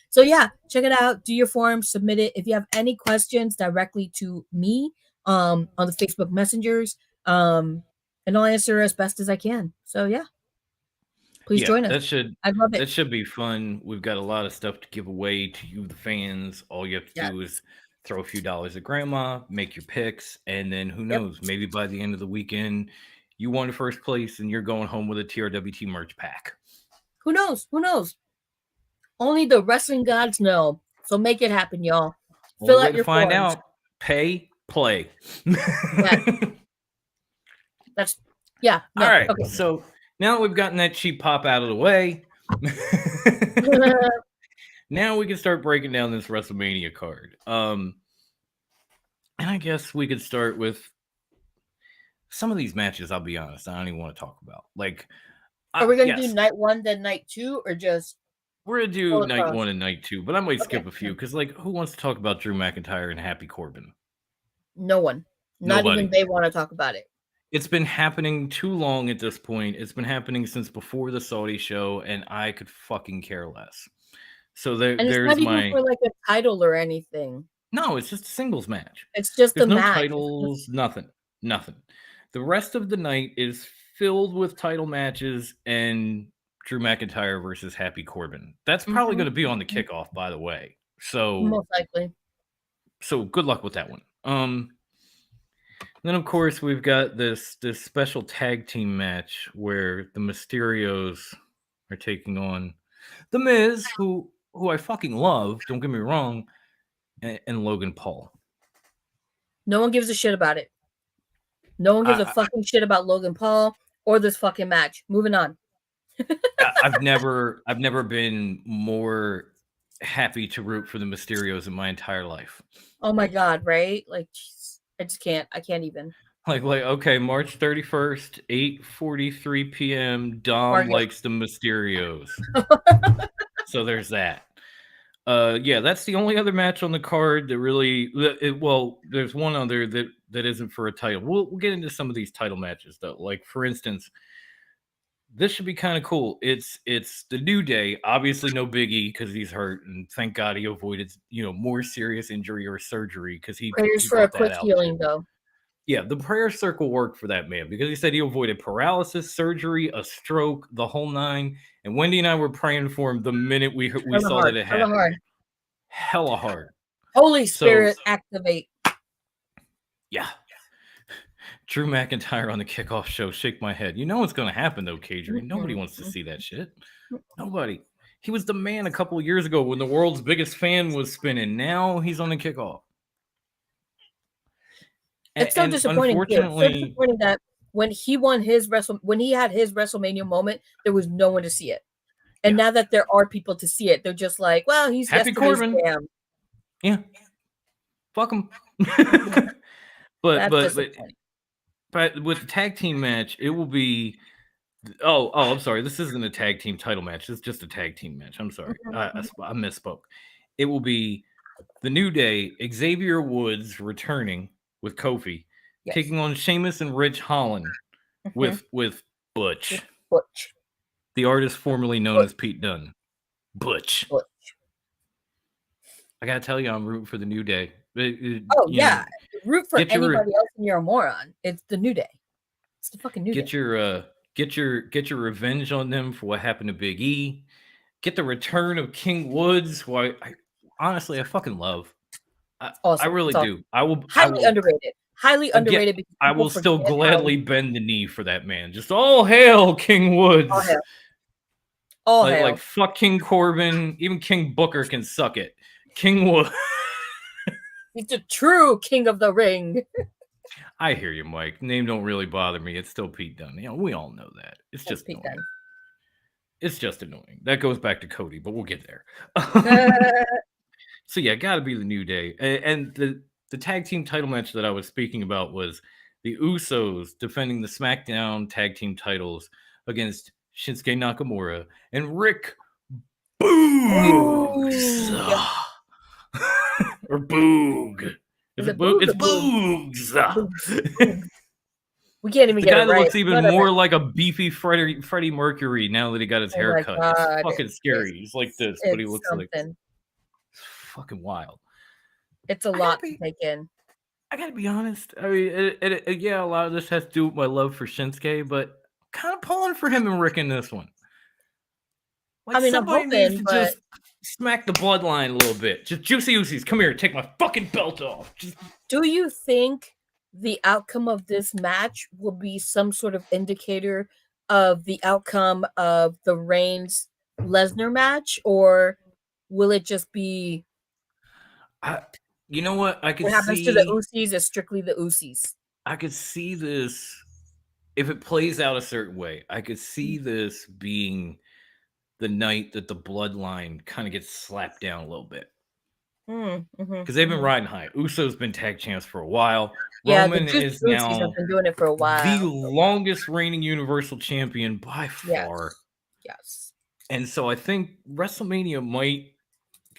So yeah, check it out. Do your form, submit it. If you have any questions directly to me on the Facebook messengers, and I'll answer as best as I can. So yeah, please join us. I'd love it. That should be fun. We've got a lot of stuff to give away to you, the fans. All you have to do is throw a few dollars at Grandma, make your picks, and then who knows? Maybe by the end of the weekend, you won first place and you're going home with a TRWT merch pack. Who knows? Who knows? Only the wrestling gods know. So make it happen, y'all. Fill out your find forms. out. Pay, play. That's no, all right. Okay. So now we've gotten that cheap pop out of the way. Now we can start breaking down this WrestleMania card. And I guess we could start with some of these matches. I'll be honest, I don't even want to talk about. Like, are we gonna do night 1 then night 2, or just? We're gonna do night 1 and night 2, but I might skip a few because, like, who wants to talk about Drew McIntyre and Happy Corbin? No one. Not even they want to talk about it. It's been happening too long at this point. It's been happening since before the Saudi show, and I could fucking care less. So there's not even for like a title or anything. No, it's just a singles match. It's just there's a no match. Titles, nothing. The rest of the night is filled with title matches and Drew McIntyre versus Happy Corbin. That's probably going to be on the kickoff, by the way. So Most likely. So good luck with that one. Then of course we've got this special tag team match where the Mysterios are taking on the Miz, who I fucking love. Don't get me wrong, and Logan Paul. No one gives a shit about it. No one gives a fucking shit about Logan Paul or this fucking match. Moving on. I've never been more happy to root for the Mysterios in my entire life. Oh my god, right? Like, geez, I just can't. I can't even. Like okay, March 31st, 8:43 p.m. Dom likes the Mysterios. So there's that. Yeah, that's the only other match on the card that really. Well, there's one other that isn't for a title. We'll get into some of these title matches though. Like for instance, this should be kind of cool. It's the New Day. Obviously, no Biggie because he's hurt, and thank God he avoided more serious injury or surgery because he prayers for a quick healing though. Yeah, the prayer circle worked for that man because he said he avoided paralysis, surgery, a stroke, the whole nine. And Wendy and I were praying for him the minute we saw that it happened. Hella hard. Holy Spirit, activate. Yeah. Drew McIntyre on the kickoff show. Shake my head. You know what's going to happen, though, Kadrian. Nobody wants to see that shit. Nobody. He was the man a couple of years ago when the world's biggest fan was spinning. Now he's on the kickoff. It's so disappointing. Unfortunately, so disappointing that when he won when he had his WrestleMania moment, there was no one to see it. And now that there are people to see it, they're just like, well, he's Happy Corbin. Yeah. Fuck him. But with the tag team match, it will be. Oh, I'm sorry. This isn't a tag team title match. It's just a tag team match. I'm sorry. I misspoke. It will be the New Day, Xavier Woods returning with Kofi, taking on Sheamus and Rich Holland with Butch. The artist formerly known as Pete Dunne. Butch. I gotta tell you, I'm rooting for the New Day. Root for anybody else and you're a moron. It's the New Day. It's the fucking New Day. Get your revenge on them for what happened to Big E. Get the return of King Woods, who I honestly fucking love. I really do. Underrated. Highly underrated. I will still gladly bend the knee for that man. Just all hail King Woods. All hail. Like fuck King Corbin. Even King Booker can suck it. King Woods. He's the true king of the ring. I hear you, Mike. Name don't really bother me. It's still Pete Dunne. We all know that. It's just Pete Dunne. It's just annoying. That goes back to Cody, but we'll get there. So yeah, gotta be the New Day. And the tag team title match that I was speaking about was the Usos defending the SmackDown tag team titles against Shinsuke Nakamura and Rick Boogs. Or Boog. Is it Boog? It's Boogs. We can't even get it right. The guy that looks even more like a beefy Freddie Mercury now that he got his hair cut. It's fucking scary. He's like this, but he looks like fucking wild. It's a lot to take in. I gotta be honest. I mean, a lot of this has to do with my love for Shinsuke, but I'm kind of pulling for him and Rick in this one. Like, I'm hoping, needs to just smack the bloodline a little bit. Just Juicy Usies, come here, take my fucking belt off. Do you think the outcome of this match will be some sort of indicator of the outcome of the Reigns Lesnar match, or will it just be? You know what? I could see. What happens to the Usies is strictly the Usies. I could see this if it plays out a certain way. I could see this being the night that the bloodline kind of gets slapped down a little bit. Because they've been riding high. Uso's been tag champs for a while. Roman is now have been doing it for a while. The longest reigning Universal Champion by far. Yes. And so I think WrestleMania might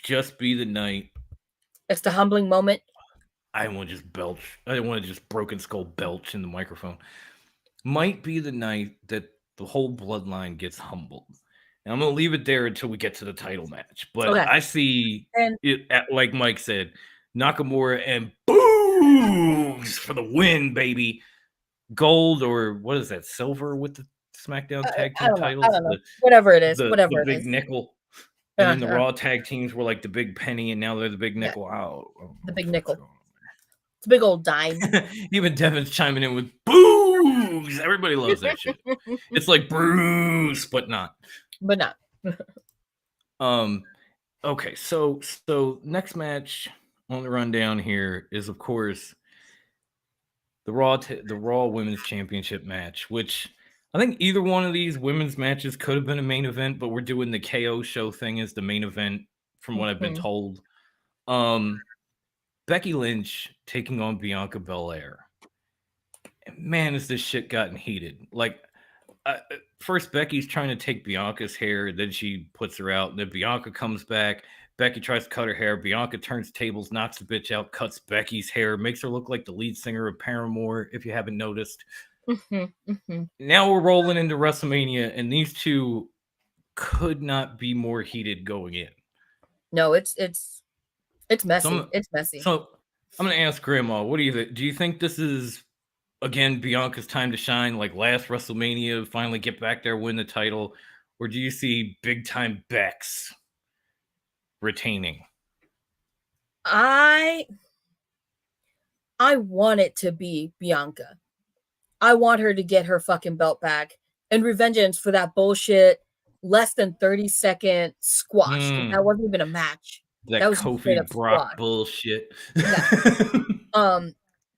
just be the night. It's the humbling moment. I don't want to just belch. I don't want to just broken skull belch in the microphone. Might be the night that the whole bloodline gets humbled. And I'm going to leave it there until we get to the title match. But I see it, like Mike said, Nakamura and Boogs for the win, baby. Gold, or what is that? Silver with the SmackDown tag I team don't know. I titles? don't know. Whatever it is. The Whatever it big is. nickel. And then the Uh-huh. Raw tag teams were like the big penny, and now they're the big nickel. The big nickel. It's a big old dime. Even Devin's chiming in with Bruce. Everybody loves that shit. It's like Bruce, but not. But not. Okay, so next match on the rundown here is, of course, the Raw Women's Championship match, which I think either one of these women's matches could have been a main event, but we're doing the KO show thing as the main event, from what I've been told. Becky Lynch taking on Bianca Belair. Man, has this shit gotten heated. Like, first Becky's trying to take Bianca's hair, then she puts her out, and then Bianca comes back. Becky tries to cut her hair. Bianca turns tables, knocks the bitch out, cuts Becky's hair, makes her look like the lead singer of Paramore, if you haven't noticed. Now we're rolling into WrestleMania, and these two could not be more heated going in. No, it's messy. It's messy. So I'm going to ask Grandma, what do you think? Do you think this is, again, Bianca's time to shine, like last WrestleMania, finally get back there, win the title? Or do you see big-time Bex retaining? I want it to be Bianca. I want her to get her fucking belt back and revengeance for that bullshit less than 30-second squash. That wasn't even a match. That was Kofi Brock bullshit. Yeah.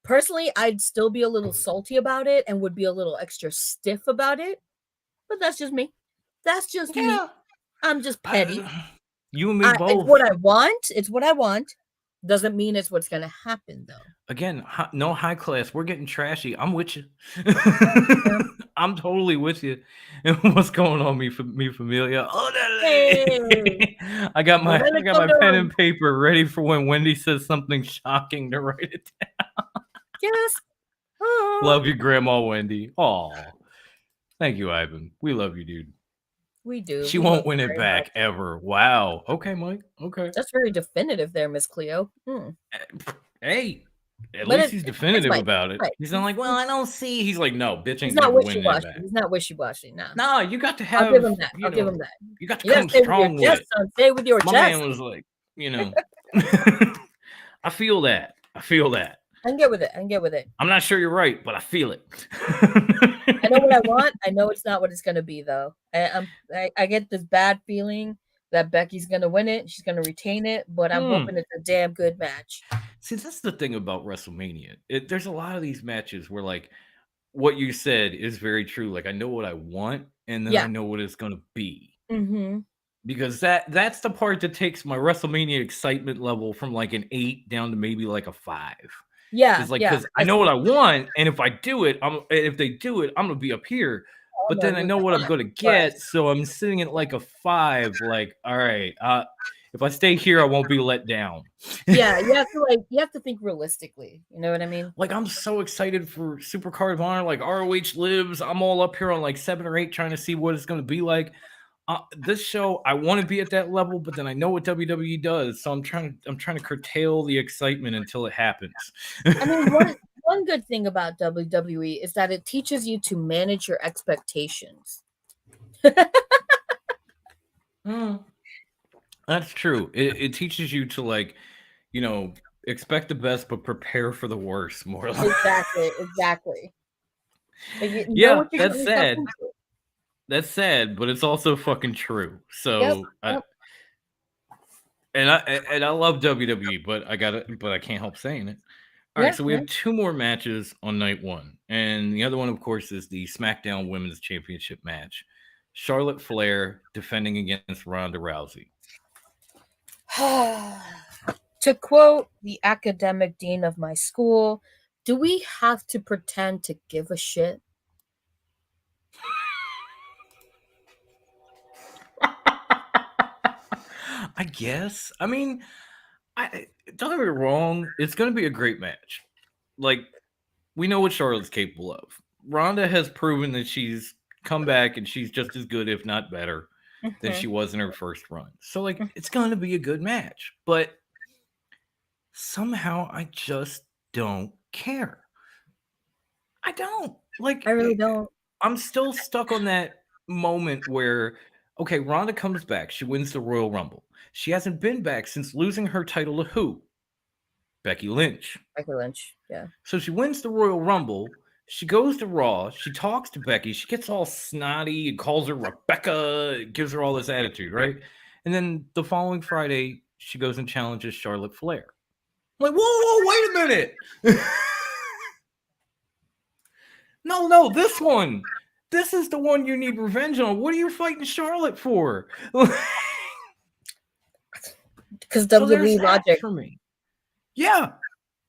Personally, I'd still be a little salty about it and would be a little extra stiff about it. But that's just me. That's just me. I'm just petty. You and me both. It's what I want. It's what I want. Doesn't mean it's what's going to happen, though. Again, no high class. We're getting trashy. I'm with you. I'm totally with you. And what's going on, me familia? Oh, hey. I got my pen and paper ready for when Wendy says something shocking to write it down. Yes. Oh. Love you, Grandma Wendy. Oh, thank you, Ivan. We love you, dude. We do. She won't win it back ever. Wow. Okay, Mike. Okay. That's very definitive there, Miss Cleo. Hey, at least he's definitive about it. He's not like, well, I don't see. He's like, no, bitch ain't never winning that back. He's not wishy-washy. No. No, you got to have. I'll give him that. I'll give him that. You got to come strong with it. Say with your chest. My man was like, I feel that. I can get with it. I'm not sure you're right, but I feel it. I know what I want. I know it's not what it's going to be, though. I get this bad feeling that Becky's going to win it. She's going to retain it, but I'm hoping it's a damn good match. See, that's the thing about WrestleMania. There's a lot of these matches where, like, what you said is very true. Like, I know what I want, and then I know what it's going to be. Mm-hmm. Because that's the part that takes my WrestleMania excitement level from, like, an 8 down to maybe, like, a 5. Yeah, because I know what I want, and if I do it, if they do it, I'm gonna be up here. But then I know what I'm gonna get, so I'm sitting at like a 5. Like, all right, if I stay here, I won't be let down. Yeah, you have to think realistically. You know what I mean? Like, I'm so excited for SuperCard of Honor. Like, ROH lives. I'm all up here on like 7 or 8, trying to see what it's gonna be like. This show, I want to be at that level, but then I know what WWE does, so I'm trying to curtail the excitement until it happens. I mean, one good thing about WWE is that it teaches you to manage your expectations. That's true. It teaches you to, like, expect the best but prepare for the worst. More like exactly. Like, yeah, that's sad. That's sad, but it's also fucking true. So, yep. I love WWE, but I can't help saying it. All right, so we have 2 more matches on night 1, and the other one, of course, is the SmackDown Women's Championship match. Charlotte Flair defending against Ronda Rousey. To quote the academic dean of my school, do we have to pretend to give a shit? I guess. I mean, don't get me wrong. It's going to be a great match. Like, we know what Charlotte's capable of. Ronda has proven that she's come back and she's just as good, if not better, than she was in her first run. So, like, it's going to be a good match. But somehow I just don't care. I don't. Like, I really don't. I'm still stuck on that moment where, okay, Ronda comes back. She wins the Royal Rumble. She hasn't been back since losing her title to who? Becky Lynch. Becky Lynch. Yeah. So she wins the Royal Rumble. She goes to Raw. She talks to Becky. She gets all snotty and calls her Rebecca. Gives her all this attitude, right? And then the following Friday, she goes and challenges Charlotte Flair. I'm like, whoa, wait a minute. No, this one. This is the one you need revenge on. What are you fighting Charlotte for? Because So there's WWE that logic. for me. Yeah.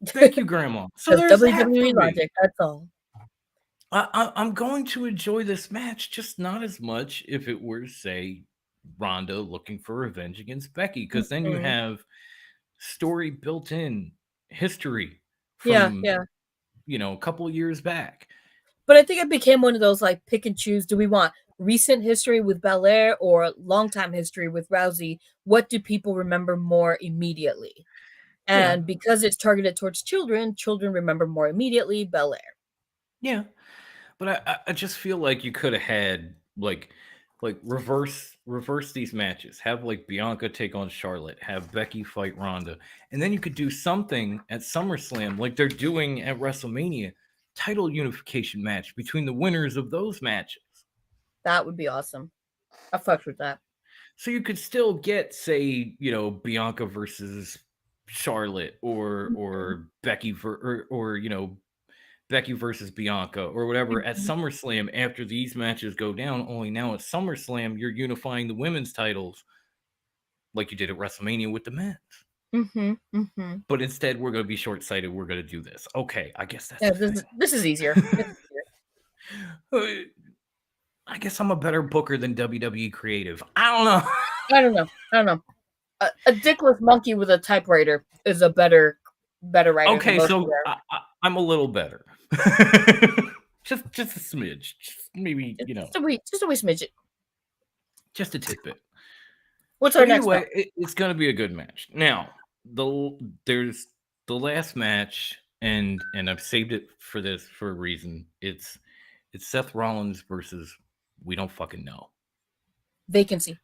Thank you, Grandma. So there's that for WWE me. logic. That's all. I'm going to enjoy this match, just not as much if it were, say, Ronda looking for revenge against Becky, because then you have story built in, history from a couple of years back. But I think it became one of those like pick and choose. Do we want recent history with Bel-Air or long-time history with Rousey? What do people remember more immediately? And because it's targeted towards children remember more immediately Bel-Air. Yeah. But I just feel like you could have had like reverse these matches. Have like Bianca take on Charlotte, have Becky fight Ronda, and then you could do something at SummerSlam like they're doing at WrestleMania, title unification match between the winners of those matches. That would be awesome. I fucked with that. So you could still get, say, Bianca versus Charlotte or Becky or Becky versus Bianca or whatever at SummerSlam after these matches go down. Only now at SummerSlam, you're unifying the women's titles like you did at WrestleMania with the men's. But instead, we're going to be short-sighted. We're going to do this. Okay, I guess that's this is easier. I guess I'm a better booker than WWE creative. I don't know. A dickless monkey with a typewriter is a better writer. Okay, so I'm a little better. just a smidge. Just maybe, Just a wee smidget. Just a tidbit. What's our next one? It's going to be a good match. Now, there's the last match, and I've saved it for this for a reason. It's Seth Rollins versus we don't fucking know. Vacancy.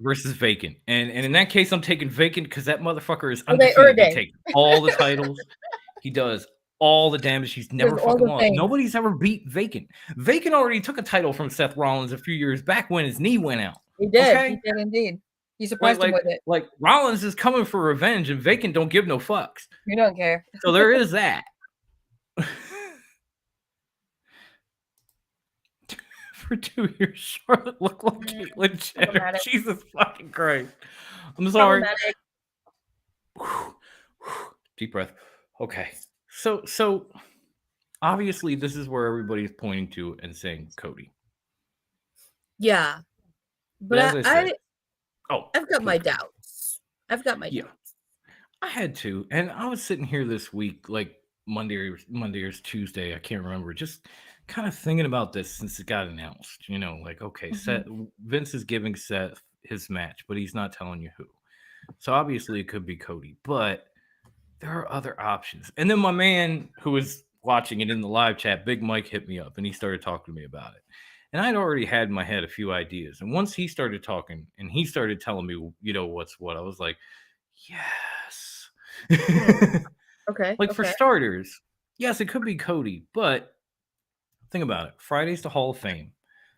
Versus Vacant. And in that case, I'm taking Vacant because that motherfucker is undefeated. He takes all the titles. He does all the damage. He's never fucking lost. Nobody's ever beat Vacant. Vacant already took a title from Seth Rollins a few years back when his knee went out. He did. Okay? He did indeed. He surprised him with it. Like Rollins is coming for revenge and Vacant don't give no fucks. You don't care. So there is that. For 2 years, Charlotte looked like Caitlyn Jenner. Jesus fucking Christ. I'm sorry. Deep breath. Okay. So obviously this is where everybody's pointing to and saying Cody. Yeah. But I've got my doubts. I had to. And I was sitting here this week, like Monday or Tuesday, I can't remember, just kind of thinking about this since it got announced. Like, okay, Seth, Vince is giving Seth his match, but he's not telling you who. So obviously it could be Cody, but there are other options. And then my man who was watching it in the live chat, Big Mike, hit me up and he started talking to me about it. And I'd already had in my head a few ideas. And once he started talking and he started telling me, what's what, I was like, yes. Okay. For starters, yes, it could be Cody, but think about it. Friday's the Hall of Fame.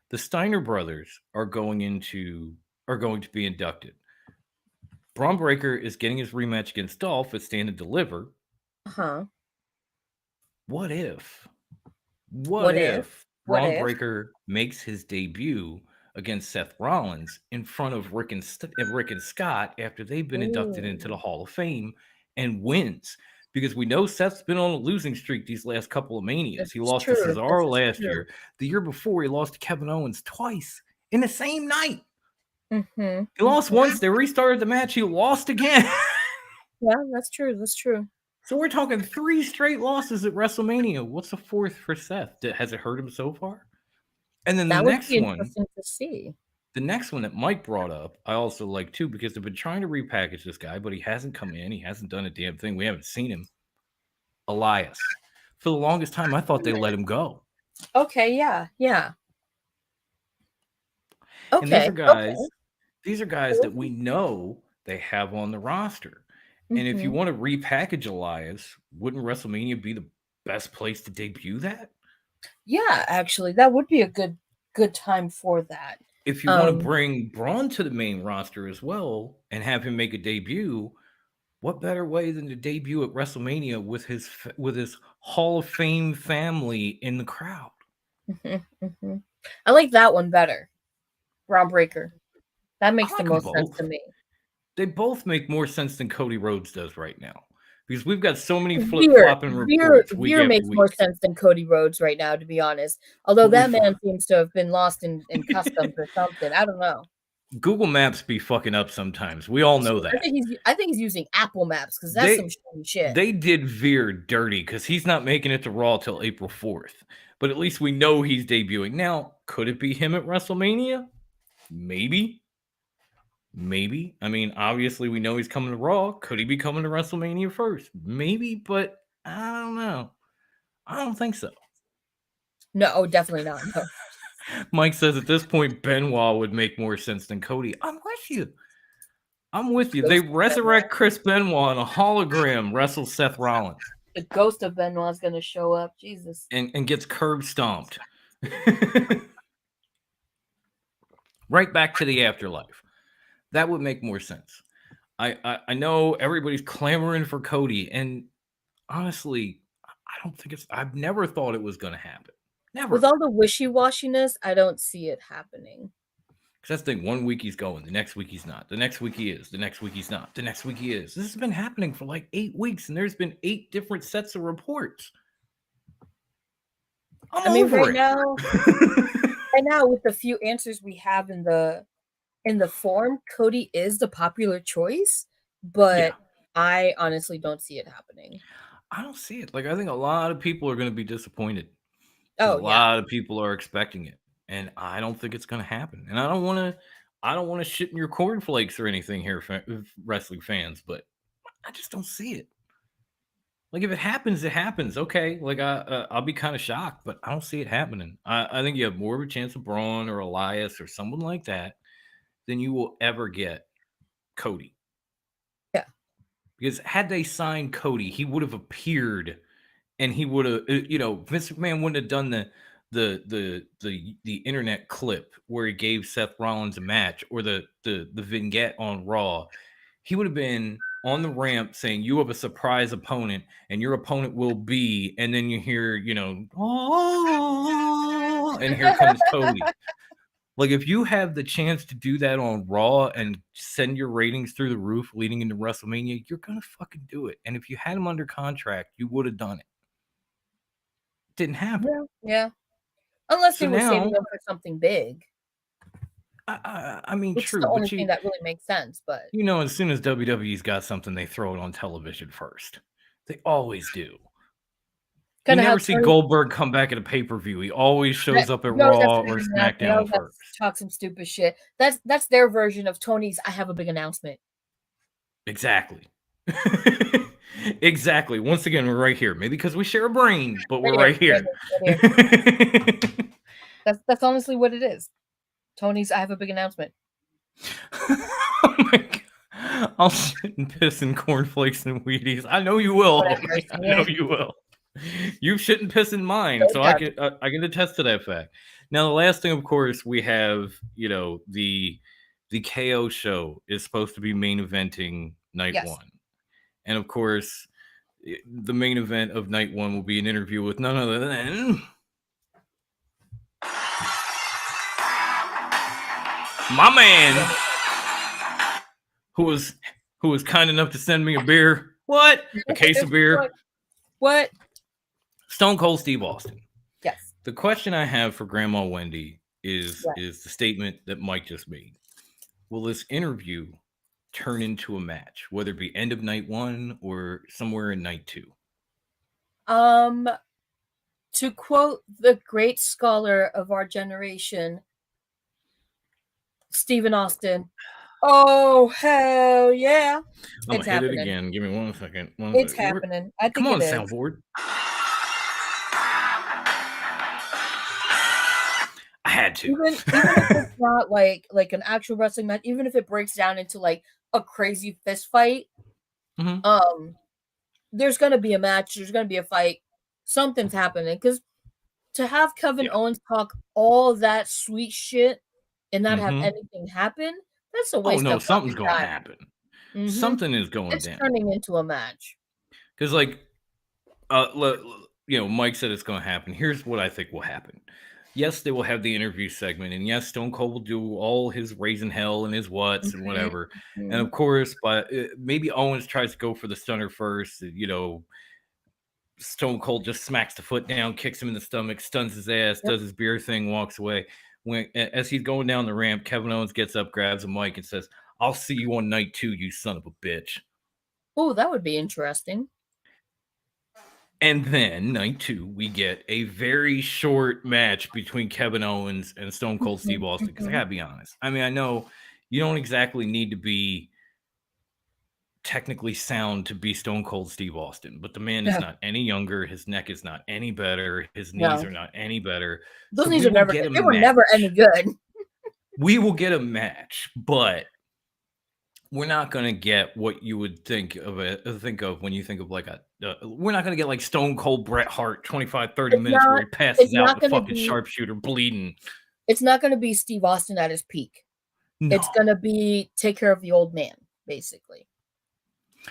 The Steiner brothers are going to be inducted. Braun Breaker is getting his rematch against Dolph at Stand and Deliver. What if Braun Breaker makes his debut against Seth Rollins in front of Rick and Scott after they've been inducted into the Hall of Fame and wins? Because we know Seth's been on a losing streak these last couple of Manias. He lost to Cesaro last year. The year before, he lost to Kevin Owens twice in the same night. He lost once. They restarted the match. He lost again. Yeah, that's true. So we're talking 3 straight losses at WrestleMania. What's the 4th for Seth? Has it hurt him so far? And then the next one, interesting to see. The next one that Mike brought up, I also like too, because they've been trying to repackage this guy, but he hasn't come in. He hasn't done a damn thing. We haven't seen him. Elias. For the longest time, I thought they let him go. Okay, yeah. And these Okay. are guys, that we know they have on the roster. And if you want to repackage Elias, wouldn't WrestleMania be the best place to debut that? Yeah, actually, that would be a good time for that. If you want to bring Braun to the main roster as well and have him make a debut, what better way than to debut at WrestleMania with his Hall of Fame family in the crowd? I like that one better. Braun Breaker. That makes the like most them sense both. to me. They both make more sense than Cody Rhodes does right now. Because we've got so many flip-flopping reports. Veer makes more sense than Cody Rhodes right now, to be honest. Although that man seems to have been lost in customs or something. I don't know. Google Maps be fucking up sometimes. We all know that. I think he's using Apple Maps because that's some shit. They did Veer dirty because he's not making it to Raw till April 4th. But at least we know he's debuting. Now, could it be him at WrestleMania? Maybe. I mean, obviously we know he's coming to Raw. Could he be coming to WrestleMania first? Maybe, but I don't know. I don't think so. No, definitely not. No. Mike says at this point, Benoit would make more sense than Cody. I'm with you. They resurrect Chris Benoit in a hologram, wrestle Seth Rollins. The ghost of Benoit's going to show up. Jesus. And gets curb stomped. Right back to the afterlife. That would make more sense. I know everybody's clamoring for Cody, and honestly, I don't think I've never thought it was going to happen. Never. With all the wishy-washiness, I don't see it happening. Because that's the thing. 1 week he's going. The next week he's not. The next week he is. The next week he's not. The next week he is. This has been happening for like 8 weeks, and there's been 8 different sets of reports. Right now, with the few answers we have in the form, Cody is the popular choice, but I honestly don't see it happening. I don't see it. Like, I think a lot of people are going to be disappointed. A lot of people are expecting it, and I don't think it's going to happen. And I don't want to shit in your cornflakes or anything here, wrestling fans, but I just don't see it. Like, if it happens, it happens. Okay, like I'll be kind of shocked, but I don't see it happening. I think you have more of a chance of Braun or Elias or someone like that than you will ever get Cody. Yeah, because had they signed Cody, he would have appeared. And he would have, Vince McMahon wouldn't have done the internet clip where he gave Seth Rollins a match or the vignette on Raw. He would have been on the ramp saying, "You have a surprise opponent, and your opponent will be," and then you hear, "Oh," and here comes Cody. Like, if you have the chance to do that on Raw and send your ratings through the roof leading into WrestleMania, you're gonna fucking do it. And if you had him under contract, you would have done it. Didn't happen. Yeah. Unless they were saving them for something big. I mean, it's true. The only thing that really makes sense, but as soon as WWE's got something, they throw it on television first. They always do. You never see Goldberg come back at a pay-per-view. He always shows up at Raw or SmackDown first. Talk some stupid shit. That's their version of Tony's "I have a big announcement." Exactly. Exactly. Once again, we're right here. Maybe because we share a brain, but we're right here. That's honestly what it is. Tony's "I have a big announcement." Oh my God. I'll shit and piss in cornflakes and Wheaties. I know you will. I know you will. You shit and piss in mine, so I can attest to that fact. Now, the last thing, of course, we have, the KO show is supposed to be main eventing night one. And of course, the main event of night one will be an interview with none other than my man, who was kind enough to send me a beer. What? A case of beer. What? Stone Cold Steve Austin. Yes. The question I have for Grandma Wendy is the statement that Mike just made. Will this interview turn into a match, whether it be end of night one or somewhere in night two? To quote the great scholar of our generation, Stephen Austin, oh hell yeah. I'm gonna hit it again. Give me 1 second. It's happening. I think Come on, it is. soundboard. had to. Even if it's not like an actual wrestling match, even if it breaks down into like a crazy fist fight, there's gonna be a match, there's gonna be a fight, something's happening. Because to have Kevin Owens talk all that sweet shit and not have anything happen, that's a waste of something's going to time. happen. Something is going down. It's turning into a match. Because, like, Mike said it's going to happen. Here's what I think will happen. Yes, they will have the interview segment, and yes, Stone Cold will do all his raising hell and his whats and whatever. And of course, maybe Owens tries to go for the stunner first. Stone Cold just smacks the foot down, kicks him in the stomach, stuns his ass, does his beer thing, walks away. As he's going down the ramp, Kevin Owens gets up, grabs a mic, and says, "I'll see you on night 2, you son of a bitch." Oh, that would be interesting. And then night 2, we get a very short match between Kevin Owens and Stone Cold Steve Austin. Because I gotta be honest, I mean, I know you don't exactly need to be technically sound to be Stone Cold Steve Austin, but the man is not any younger. His neck is not any better. His knees are not any better. Those knees are never. They were never any good. We will get a match, but we're not going to get what you would think of when you think of like we're not going to get like Stone Cold Bret Hart 25-30 minutes where he passes out the fucking sharpshooter bleeding. It's not going to be Steve Austin at his peak. No. It's going to be take care of the old man, basically.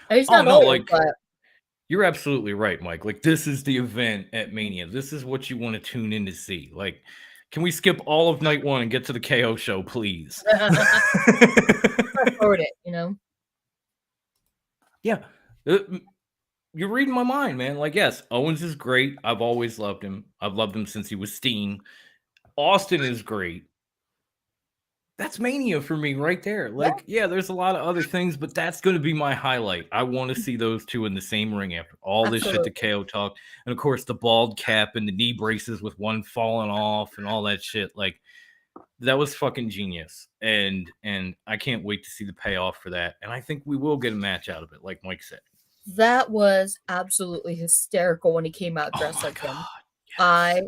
And he's not old, but you're absolutely right, Mike. Like, this is the event at Mania. This is what you want to tune in to see. Like, can we skip all of night 1 and get to the KO show, please? Afford it, Yeah. You're reading my mind, man. Like, yes, Owens is great. I've always loved him. I've loved him since he was Steen. Austin is great. That's Mania for me right there. Like, yeah, there's a lot of other things, but that's going to be my highlight. I want to see those two in the same ring after all this shit to KO talk. And, of course, the bald cap and the knee braces with one falling off and all that shit. Like, that was fucking genius. And I can't wait to see the payoff for that. And I think we will get a match out of it, like Mike said. That was absolutely hysterical when he came out dressed like him. Yes. I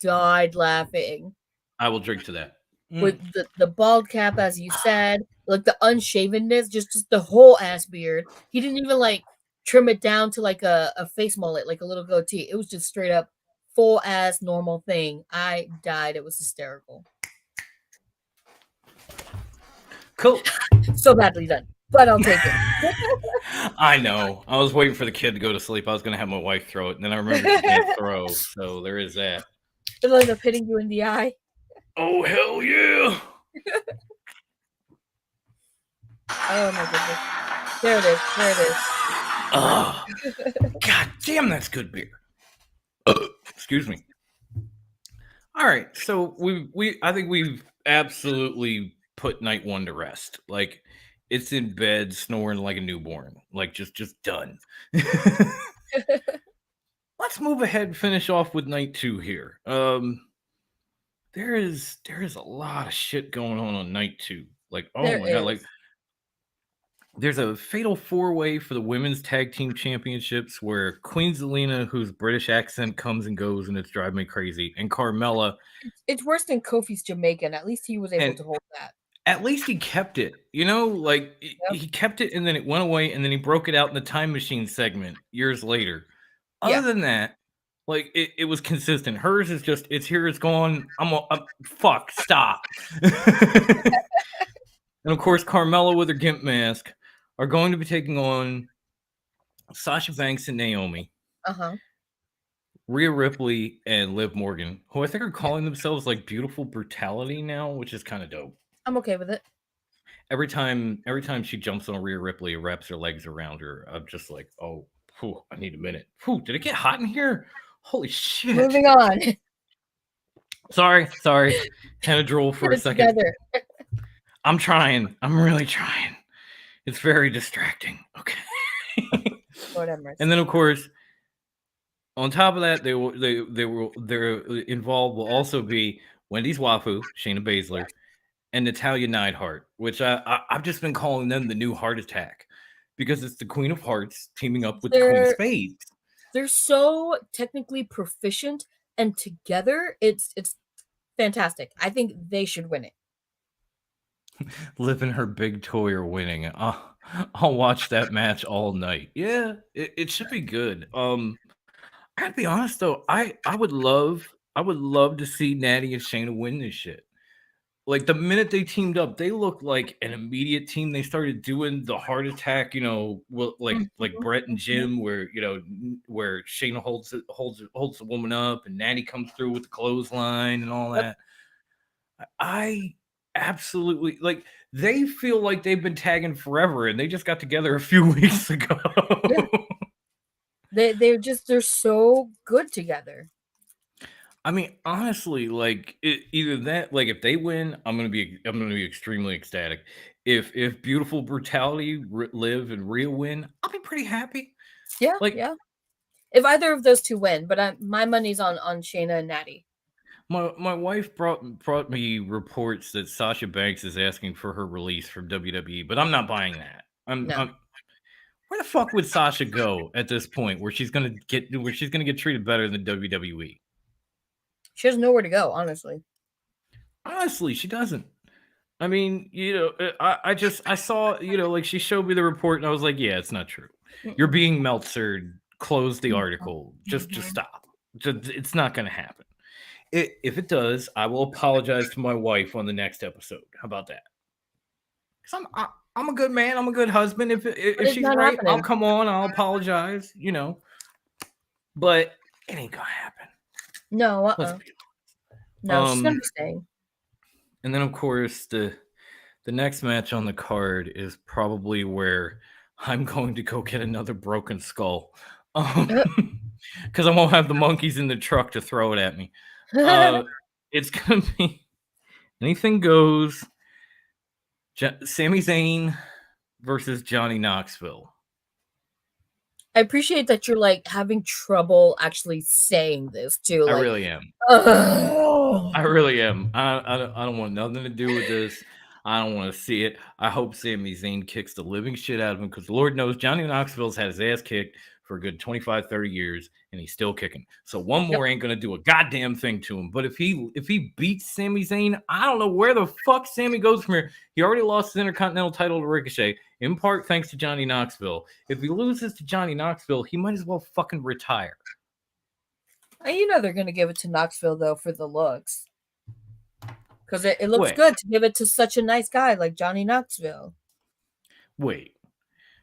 died laughing. I will drink to that. With the bald cap, as you said, like the unshavenness, just the whole ass beard. He didn't even like trim it down to like a face mullet, like a little goatee. It was just straight up full ass normal thing. I died. It was hysterical. Cool. So badly done, but I'll take it. I know. I was waiting for the kid to go to sleep. I was going to have my wife throw it, and then I remembered she can't throw, so there is that. It'll end up hitting you in the eye. Oh, hell yeah. Oh, my goodness. There it is. God damn, that's good beer. Excuse me. All right, so I think we've absolutely put night 1 to rest. Like, it's in bed snoring like a newborn. Like, just done. Let's move ahead and finish off with night 2 here. There is a lot of shit going on night 2. Like, oh my God, like there's a fatal 4-way for the women's tag team championships where Queen Zelina, whose British accent comes and goes and it's driving me crazy, and Carmella. It's worse than Kofi's Jamaican. At least he was able to hold that. At least he kept it, like he kept it and then it went away and then he broke it out in the time machine segment years later. Other than that, like it was consistent. Hers is just it's here, it's gone. Fuck, stop. And of course, Carmella with her gimp mask are going to be taking on Sasha Banks and Naomi. Rhea Ripley and Liv Morgan, who I think are calling themselves like Beautiful Brutality now, which is kind of dope. I'm okay with it. Every time she jumps on Rhea Ripley and wraps her legs around her, I'm just like, oh, I need a minute. Did it get hot in here? Holy shit. Moving on. Sorry. Had a drool for a second. I'm trying. I'm really trying. It's very distracting. Okay. Whatever. And then, of course, on top of that, they're involved will also be Wendy's Wafu, Shayna Baszler, and Natalya Neidhart, which I've just been calling them the new Heart Attack because it's the Queen of Hearts teaming up with the Queen of Spades. They're so technically proficient, and together it's fantastic. I think they should win it. Liv and her big toy are winning. I'll watch that match all night. Yeah, it should be good. I gotta be honest though, I would love to see Natty and Shayna win this shit. Like the minute they teamed up, they looked like an immediate team. They started doing the heart attack, like Brett and Jim, where where Shayna holds the woman up, and Natty comes through with the clothesline and all that. I absolutely like. They feel like they've been tagging forever, and they just got together a few weeks ago. Yeah. They're so good together. I mean, honestly, like either that, like if they win, I'm gonna be extremely ecstatic. If Beautiful Brutality, Liv, and Rhea win, I'll be pretty happy. Yeah, Like, yeah. If either of those two win, but my money's on Shayna and Natty. My wife brought me reports that Sasha Banks is asking for her release from WWE, but I'm not buying that. Where the fuck would Sasha go at this point, where she's gonna get treated better than WWE? She has nowhere to go, honestly. Honestly, she doesn't. I mean, I saw, like she showed me the report and I was like, yeah, it's not true. You're being Meltzered. Close the article. Just stop. It's not going to happen. If it does, I will apologize to my wife on the next episode. How about that? Because I'm a good man. I'm a good husband. If she's right, happening. I'll come on. I'll apologize, But it ain't going to happen. No, No, she's gonna be staying. And then, of course, the next match on the card is probably where I'm going to go get another broken skull, because I won't have the monkeys in the truck to throw it at me. It's gonna be anything goes. Sami Zayn versus Johnny Knoxville. I appreciate that you're like having trouble actually saying this too. I like, really am. I really am. I don't want nothing to do with this. I don't want to see it. I hope Sami Zayn kicks the living shit out of him, because Lord knows Johnny Knoxville's had his ass kicked for a good 25, 30 years, and he's still kicking. So one more ain't going to do a goddamn thing to him. But if he beats Sami Zayn, I don't know where the fuck Sami goes from here. He already lost his Intercontinental title to Ricochet, in part thanks to Johnny Knoxville. If he loses to Johnny Knoxville, he might as well fucking retire. They're going to give it to Knoxville, though, for the looks. Because it looks good to give it to such a nice guy like Johnny Knoxville. Wait.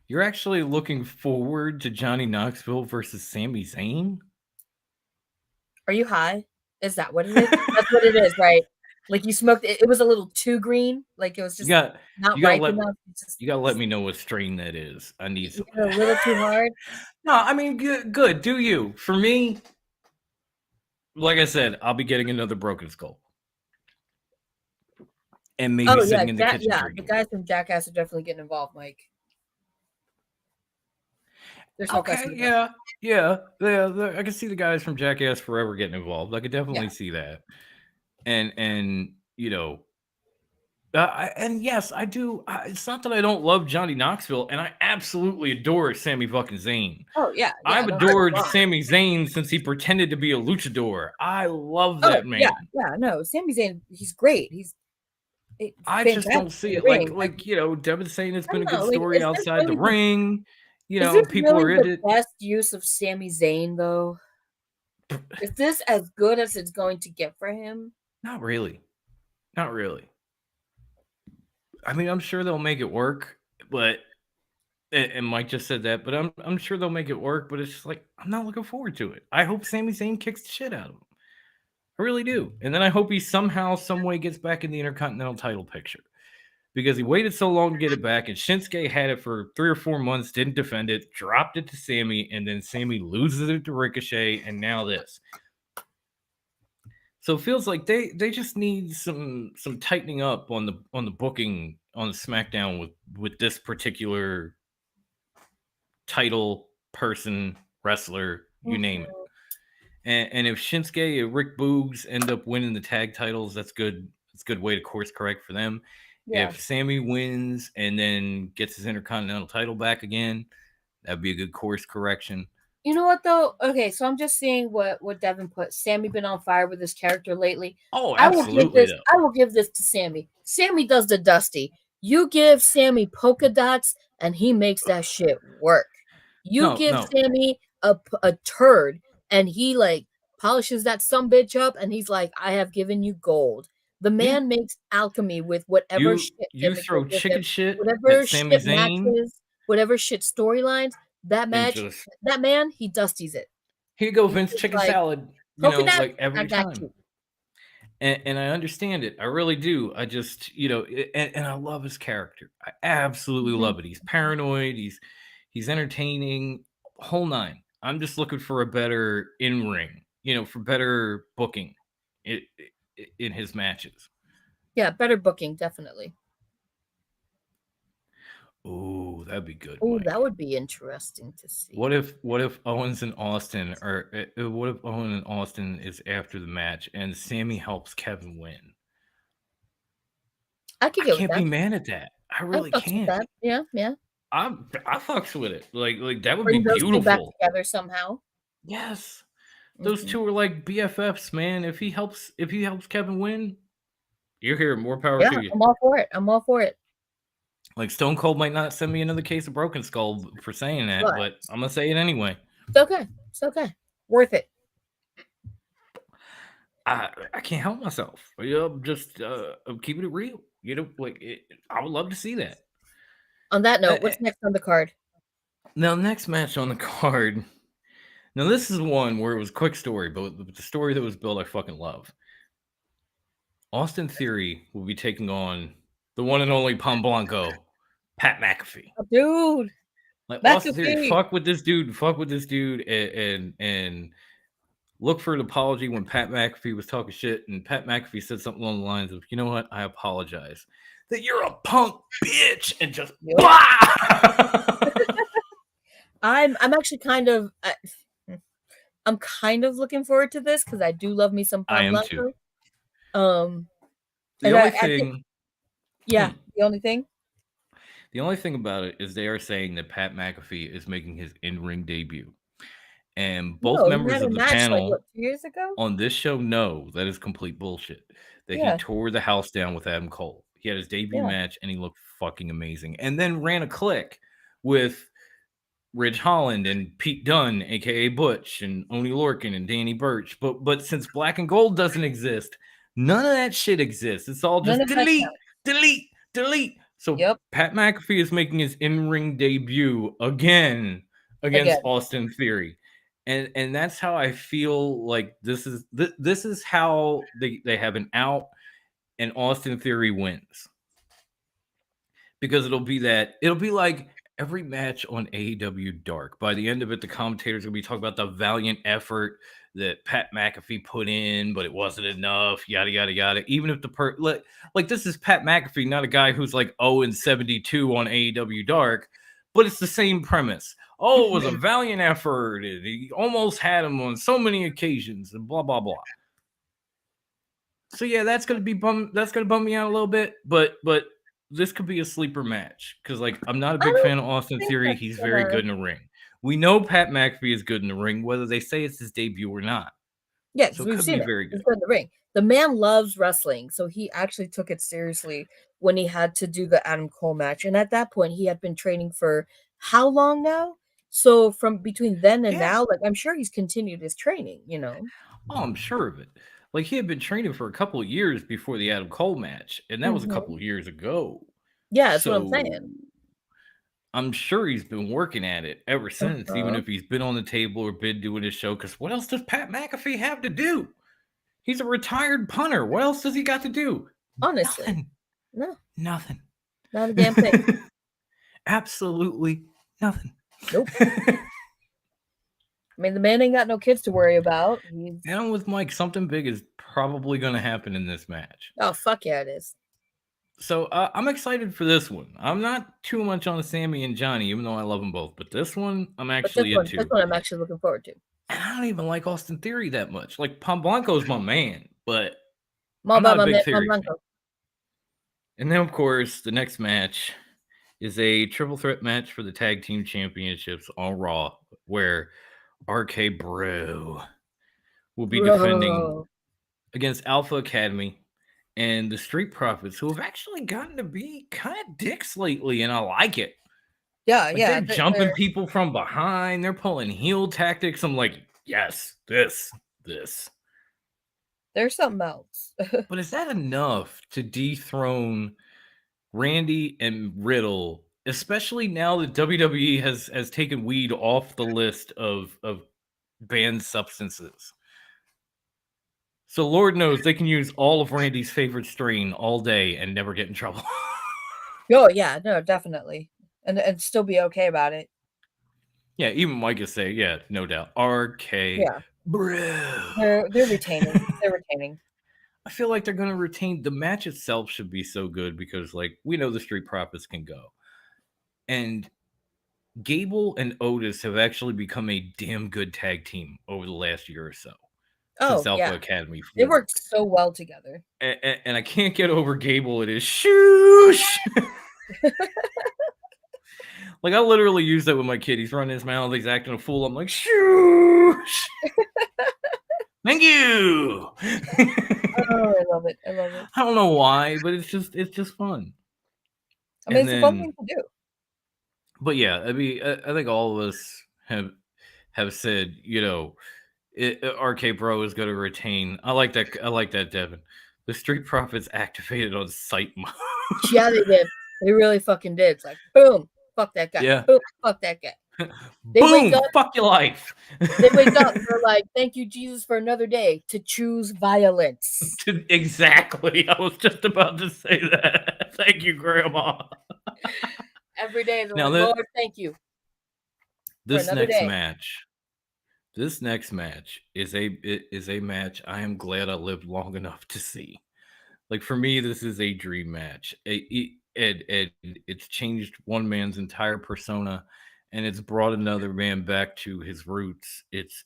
You're actually looking forward to Johnny Knoxville versus Sami Zayn? Are you high? Is that what it is? That's what it is, right? Like you smoked it. It was a little too green. Like it was just not ripe enough. You gotta let me know what strain that is. I need some. A little too hard. No, I mean good. Do you? For me, like I said, I'll be getting another broken skull. And maybe sitting in the kitchen. Yeah, the guys from Jackass are definitely getting involved, Mike. Okay, yeah. I can see the guys from Jackass Forever getting involved. I could definitely see that. And and yes, I do. It's not that I don't love Johnny Knoxville, and I absolutely adore Sami fucking Zayn. Oh yeah, I've adored Sami Zayn since he pretended to be a luchador. I love that man. Yeah, no, Sami Zayn, he's great. I just don't see it like Devin saying it's been a good story outside the ring. People really are the best use of Sami Zayn, though. Is this as good as it's going to get for him? Not really. I mean, I'm sure they'll make it work, but and Mike just said that, but I'm sure they'll make it work. But it's just like I'm not looking forward to it. I hope Sami Zayn kicks the shit out of him. I really do, and then I hope he somehow, some way gets back in the Intercontinental title picture. Because he waited so long to get it back, and Shinsuke had it for 3 or 4 months, didn't defend it, dropped it to Sami, and then Sami loses it to Ricochet, and now this. So it feels like they just need some tightening up on the booking on the SmackDown with this particular title, person, wrestler, you name it. And if Shinsuke and Rick Boogs end up winning the tag titles, that's good. It's a good way to course correct for them. Yeah. If Sami wins and then gets his Intercontinental title back again, that'd be a good course correction. You know what though? Okay, so I'm just seeing what Devin put. Sammy been on fire with this character lately. Oh, absolutely. Though. I will give this to Sammy. Sammy does the dusty. You give Sammy polka dots, and he makes that shit work. You give No. Sammy a turd, and he like polishes that sumbitch up, and he's like, "I have given you gold." The man makes alchemy with whatever shit You gimmick they throw give chicken him, shit whatever at Sami shit Zayn matches, whatever shit storylines. That and match, just that man, he dusties it. here you go, He's Vince just chicken like, salad. polka dots, Like every I got time. you. And I understand it. I really do. I just, and I love his character. I absolutely Mhm. love it. He's paranoid. He's entertaining. Whole nine. I'm just looking for a better in ring. For better booking, in his matches. Yeah, better booking, definitely. Oh, that'd be good. Oh, Mike. that would be interesting to see. What if Owens and Austin what if Owen and Austin is after the match and Sammy helps Kevin win? I could I get with can't be that. mad at that. I really fucks with can't. that. Yeah, yeah. I fucks with it. Like that would Bring be those two back beautiful. together somehow. Yes. Those Mhm. two are like BFFs, man. If he helps Kevin win, you're here. More power Yeah, to you. I'm all for it. I'm all for it. Like Stone Cold might not send me another case of Broken Skull for saying that, but I'm gonna say it anyway. It's okay. It's okay. Worth it. I can't help myself. I'm just I'm keeping it real. I would love to see that. On that note, what's next on the card? Now, next match on the card. Now, this is one where it was a quick story, but the story that was built, I fucking love. Austin Theory will be taking on the one and only Pom Blanco, Pat McAfee. Oh, dude, Like McAfee. Austin Theory, fuck with this dude, and look for an apology when Pat McAfee was talking shit, and Pat McAfee said something along the lines of, "You know what? I apologize. That you're a punk bitch," and just I'm actually kind of I'm kind of looking forward to this because I do love me some I Pom am Blanco. too. The The only I think, thing, yeah, the only thing. the only thing about it is they are saying that Pat McAfee is making his in-ring debut, and both No, he members had a of the match like panel what, 2 years ago? on this show know that is complete bullshit. That he Yeah. tore the house down with Adam Cole. He had his debut Yeah. match and he looked fucking amazing, and then ran a click with Ridge Holland and Pete Dunne, aka Butch, and Oney Lorcan and Danny Burch. But since Black and Gold doesn't exist, none of that shit exists. It's all just None of that delete. So Yep. Pat McAfee is making his in-ring debut again against Austin Theory. And that's how I feel like this is how they have an out and Austin Theory wins. Because it'll be like every match on AEW Dark. By the end of it, the commentators are going to be talking about the valiant effort that Pat McAfee put in, but it wasn't enough, yada, yada, yada. Even if like this is Pat McAfee, not a guy who's like 0-72 on AEW Dark, but it's the same premise. Oh, it was a valiant effort. He almost had him on so many occasions and blah, blah, blah. So yeah, that's going to bum me out a little bit, but this could be a sleeper match because, like, I'm not a big fan of Austin Theory. He's very good in the ring. We know Pat McAfee is good in the ring, whether they say it's his debut or not. Yeah, so we've could seen be it. very good. He's good in the ring. The man loves wrestling, so he actually took it seriously when he had to do the Adam Cole match. And at that point, he had been training for how long now? So from between then and now, like I'm sure he's continued his training. Oh, I'm sure of it. Like he had been training for a couple of years before the Adam Cole match, and that was a couple of years ago. Yeah, that's what I'm saying. I'm sure he's been working at it ever since, even if he's been on the table or been doing his show. Because what else does Pat McAfee have to do? He's a retired punter. What else does he got to do? Honestly, nothing. Not a damn thing. Absolutely nothing. Nope. I mean, the man ain't got no kids to worry about. And I'm with Mike. Something big is probably going to happen in this match. Oh, fuck yeah, it is. So I'm excited for this one. I'm not too much on Sami and Johnny, even though I love them both. But this one, I'm actually into. This one I'm actually looking forward to. And I don't even like Austin Theory that much. Like, Pom Blanco's my man, but I'm not a big Theory fan. And then, of course, the next match is a triple threat match for the tag team championships on Raw, where RK Bro will be defending against Alpha Academy and the Street Profits, who have actually gotten to be kind of dicks lately, and I like it. Yeah, Like, yeah. they're jumping people from behind. They're pulling heel tactics. I'm like, yes, this. There's something else. But is that enough to dethrone Randy and Riddle, especially now that WWE has taken weed off the list of banned substances? So Lord knows they can use all of Randy's favorite strain all day and never get in trouble. Oh yeah, no, definitely, and still be okay about it. Yeah, even Mike is saying, yeah, no doubt. RK, Yeah, bro. they're retaining. They're retaining. I feel like they're going to retain. The match itself should be so good because, like, we know the Street Profits can go. And Gable and Otis have actually become a damn good tag team over the last year or so. Oh, since Alpha yeah. Academy. They worked so well together. And I can't get over Gable. It is shoosh. Like, I literally use that with my kid. He's running his mouth. He's acting a fool. I'm like, shoosh. Thank you. Oh, I love it. I love it. I don't know why, but it's just fun. I mean, it's a fun thing to do. But yeah, I mean, I think all of us have said, you know, RK Bro is going to retain. I like that, Devin. The Street Profits activated on sight mode. Yeah, they did. They really fucking did. It's like, boom, fuck that guy. Yeah. Boom, fuck that guy. They Boom, wake up, fuck your life. They wake up, they're like, thank you, Jesus, for another day to choose violence. Exactly. I was just about to say that. Thank you, Grandma. Every day, they're Now like, Lord, thank you. This another next day. match. This next match is a match I am glad I lived long enough to see. Like, for me, this is a dream match. It's changed one man's entire persona, and it's brought another man back to his roots. It's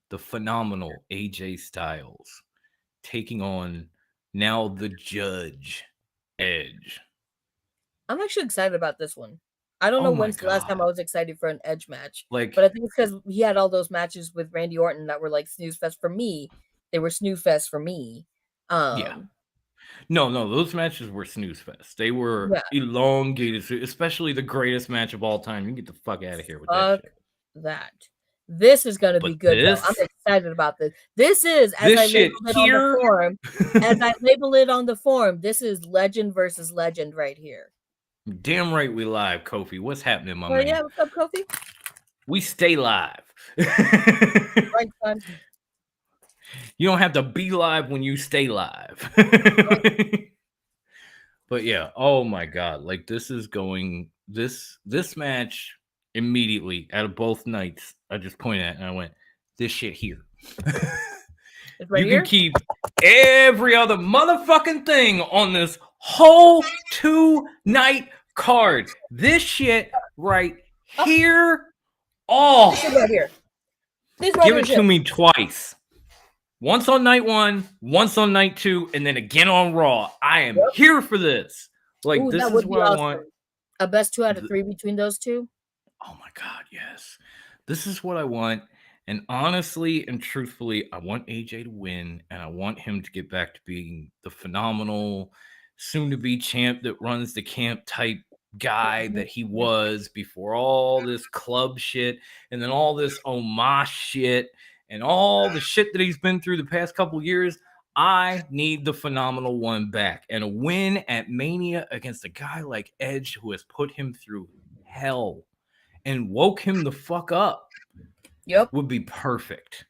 the phenomenal AJ Styles taking on now the Judge Edge. I'm actually excited about this one. I don't know when's the last time I was excited for an Edge match. Like, but I think it's because he had all those matches with Randy Orton that were like snooze fest for me. They were snooze fest for me. Yeah. No, those matches were snooze fest. They were elongated, especially the greatest match of all time. You can get the fuck out of here with that shit. That. This is going to be good. Though. I'm excited about this. This is, as I labeled it on the forum, this is legend versus legend right here. Damn right we live, Kofi. What's happening, my man? Yeah, what's up, Kofi? We stay live. Right, son. You don't have to be live when you stay live. But yeah, oh my god, like this match immediately out of both nights, I just pointed at and I went, this shit here. Right you can keep every other motherfucking thing on this whole 2-night card. This shit right here. Oh, this right here. Give it to me twice. Once on night 1, once on night 2, and then again on Raw. I am here for this. Like, this is what I want. A best 2 out of 3 between those two. Oh my god, yes. This is what I want. And honestly and truthfully, I want AJ to win, and I want him to get back to being the phenomenal, soon-to-be champ that runs the camp type guy that he was before all this club shit, and then all this homage shit, and all the shit that he's been through the past couple years. I need the phenomenal one back. And a win at Mania against a guy like Edge who has put him through hell and woke him the fuck up. Yep. Would be perfect.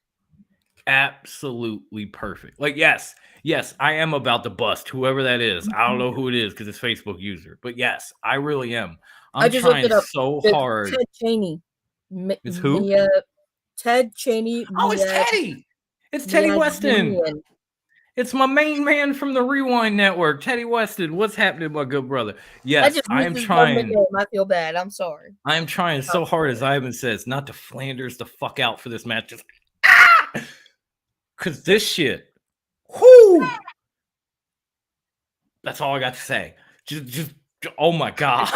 Absolutely perfect. Like, yes, I am about to bust whoever that is. I don't know who it is because it's Facebook user. But yes, I really am. I'm trying so hard. Ted Cheney. It's who? Ted Cheney. Oh, it's Teddy. It's Teddy Weston. It's my main man from the Rewind Network, Teddy Weston. What's happening, my good brother? Yes, I am trying. I feel bad. I'm sorry. I am trying so hard, as Ivan says, not to Flanders the fuck out for this match. Just because this shit. Whoo! That's all I got to say. Just oh my god.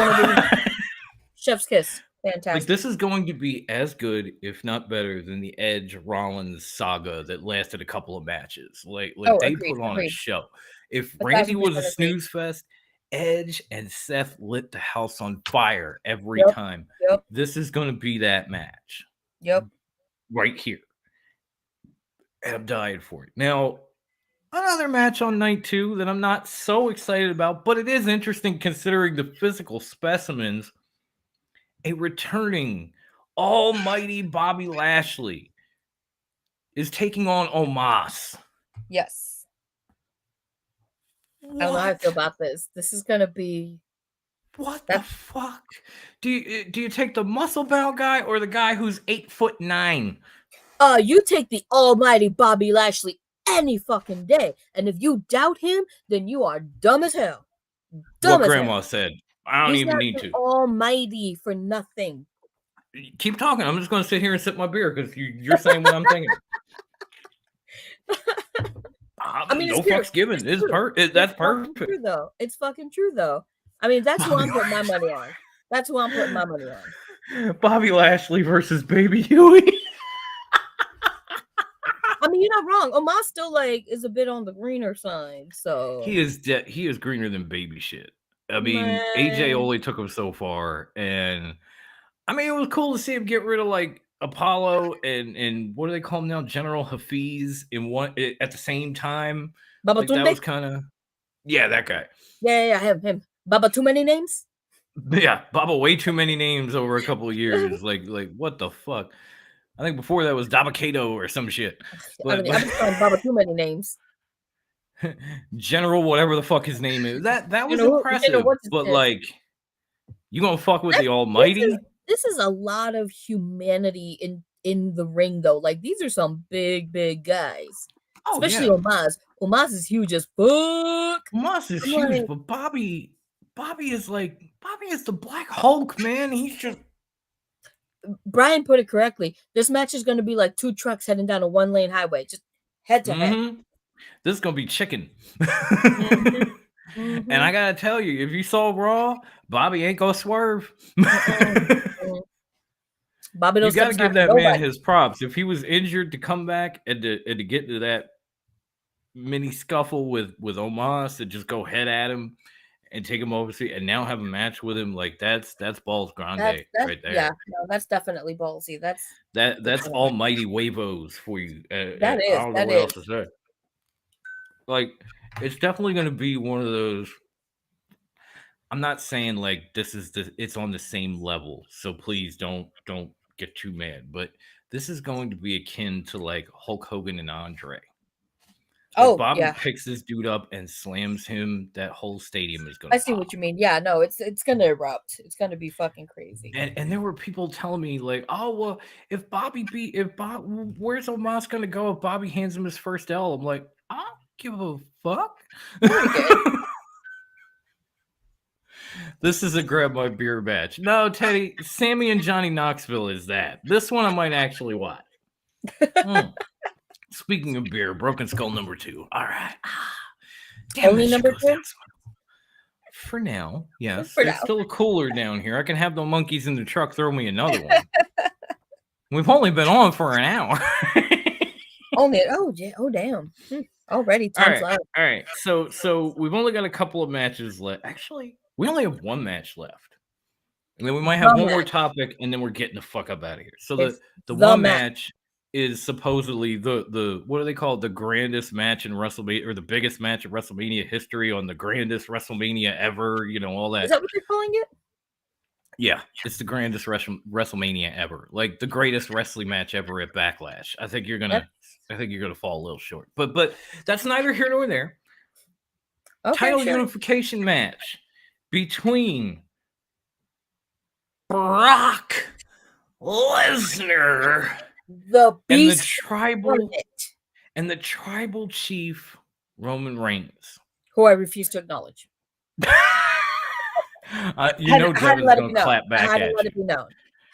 Chef's kiss. Fantastic. this is going to be as good, if not better, than the Edge Rollins saga that lasted a couple of matches. Like they Agreed, put on a agreed. show. If 1,000% Randy was a agreed. snooze fest, Edge and Seth lit the house on fire every Yep, time. yep. This is going to be that match. Yep. Right here. And I'm dying for it. Now, another match on night 2 that I'm not so excited about, but it is interesting considering the physical specimens. A returning almighty Bobby Lashley is taking on Omos. Yes. I don't know how I feel about this. This is gonna be What the fuck? Do you take the muscle bound guy or the guy who's 8'9"? You take the almighty Bobby Lashley any fucking day. And if you doubt him, then you are dumb as hell. What Grandma said. I don't even need to. Almighty for nothing. Keep talking. I'm just going to sit here and sip my beer because you're saying what I'm thinking. I mean, no fucks given. That's perfect. True, though. It's fucking true, though. I mean, that's who I'm putting my money on. That's who I'm putting my money on. Bobby Lashley versus Baby Huey. I mean, you're not wrong. Omos still is a bit on the greener side, so he is greener than baby shit. I mean, AJ only took him so far, and I mean, it was cool to see him get rid of Apollo and what do they call him now, General Hafiz at the same time. Baba that was kind of that guy. Yeah, I have him. Baba, too many names. Yeah, Baba, way too many names over a couple of years. like what the fuck. I think before that was Dabakato or some shit. I'm just calling Baba too many names. General, whatever the fuck his name is. That was impressive. But you gonna fuck with the Almighty? This is a lot of humanity in the ring, though. Like, these are some big guys. Especially Omos. Omos is huge as fuck. Omos is huge, but Bobby is the Black Hulk, man. He's just. Brian put it correctly. This match is going to be like 2 trucks heading down a 1-lane highway, just head to head. This is going to be chicken. And I got to tell you, if you saw Raw, Bobby ain't going to swerve. Bobby you got to give that man his props. If he was injured to come back and to get to that mini scuffle with Omos to just go head at him and take him over, and now have a match with him, that's balls grande right there. Yeah, no, that's definitely ballsy. That's almighty huevos for you. That is. I don't know what else to say. It's definitely going to be one of those. I'm not saying it's on the same level, so please don't get too mad. But this is going to be akin to Hulk Hogan and Andre. Bobby picks this dude up and slams him, that whole stadium is going to I see what you mean. Yeah, no, it's going to erupt. It's going to be fucking crazy. And there were people telling me oh, well, where's Omos going to go if Bobby hands him his first L? I'm like, I don't give a fuck. This is a grab my beer match. No, Teddy, Sami and Johnny Knoxville is that. This one I might actually watch. Speaking of beer, Broken Skull number 2. All right. Only number 2? For now, yes. There's still a cooler down here. I can have the monkeys in the truck throw me another one. We've only been on for an hour. Oh, damn. Already time's all right. So we've only got a couple of matches left. Actually, we only have one match left. And then we might have one more topic, and then we're getting the fuck up out of here. So the one match is supposedly the what do they call it? The grandest match in WrestleMania, or the biggest match in WrestleMania history on the grandest WrestleMania ever, all that. Is that what you're calling it? Yeah, it's the grandest WrestleMania ever. The greatest wrestling match ever at Backlash. I think you're gonna fall a little short. But that's neither here nor there. Okay, Title unification match between Brock Lesnar, the Beast, and the tribal chief Roman Reigns, who I refuse to acknowledge. Devin's gonna clap back at you. Let it be known.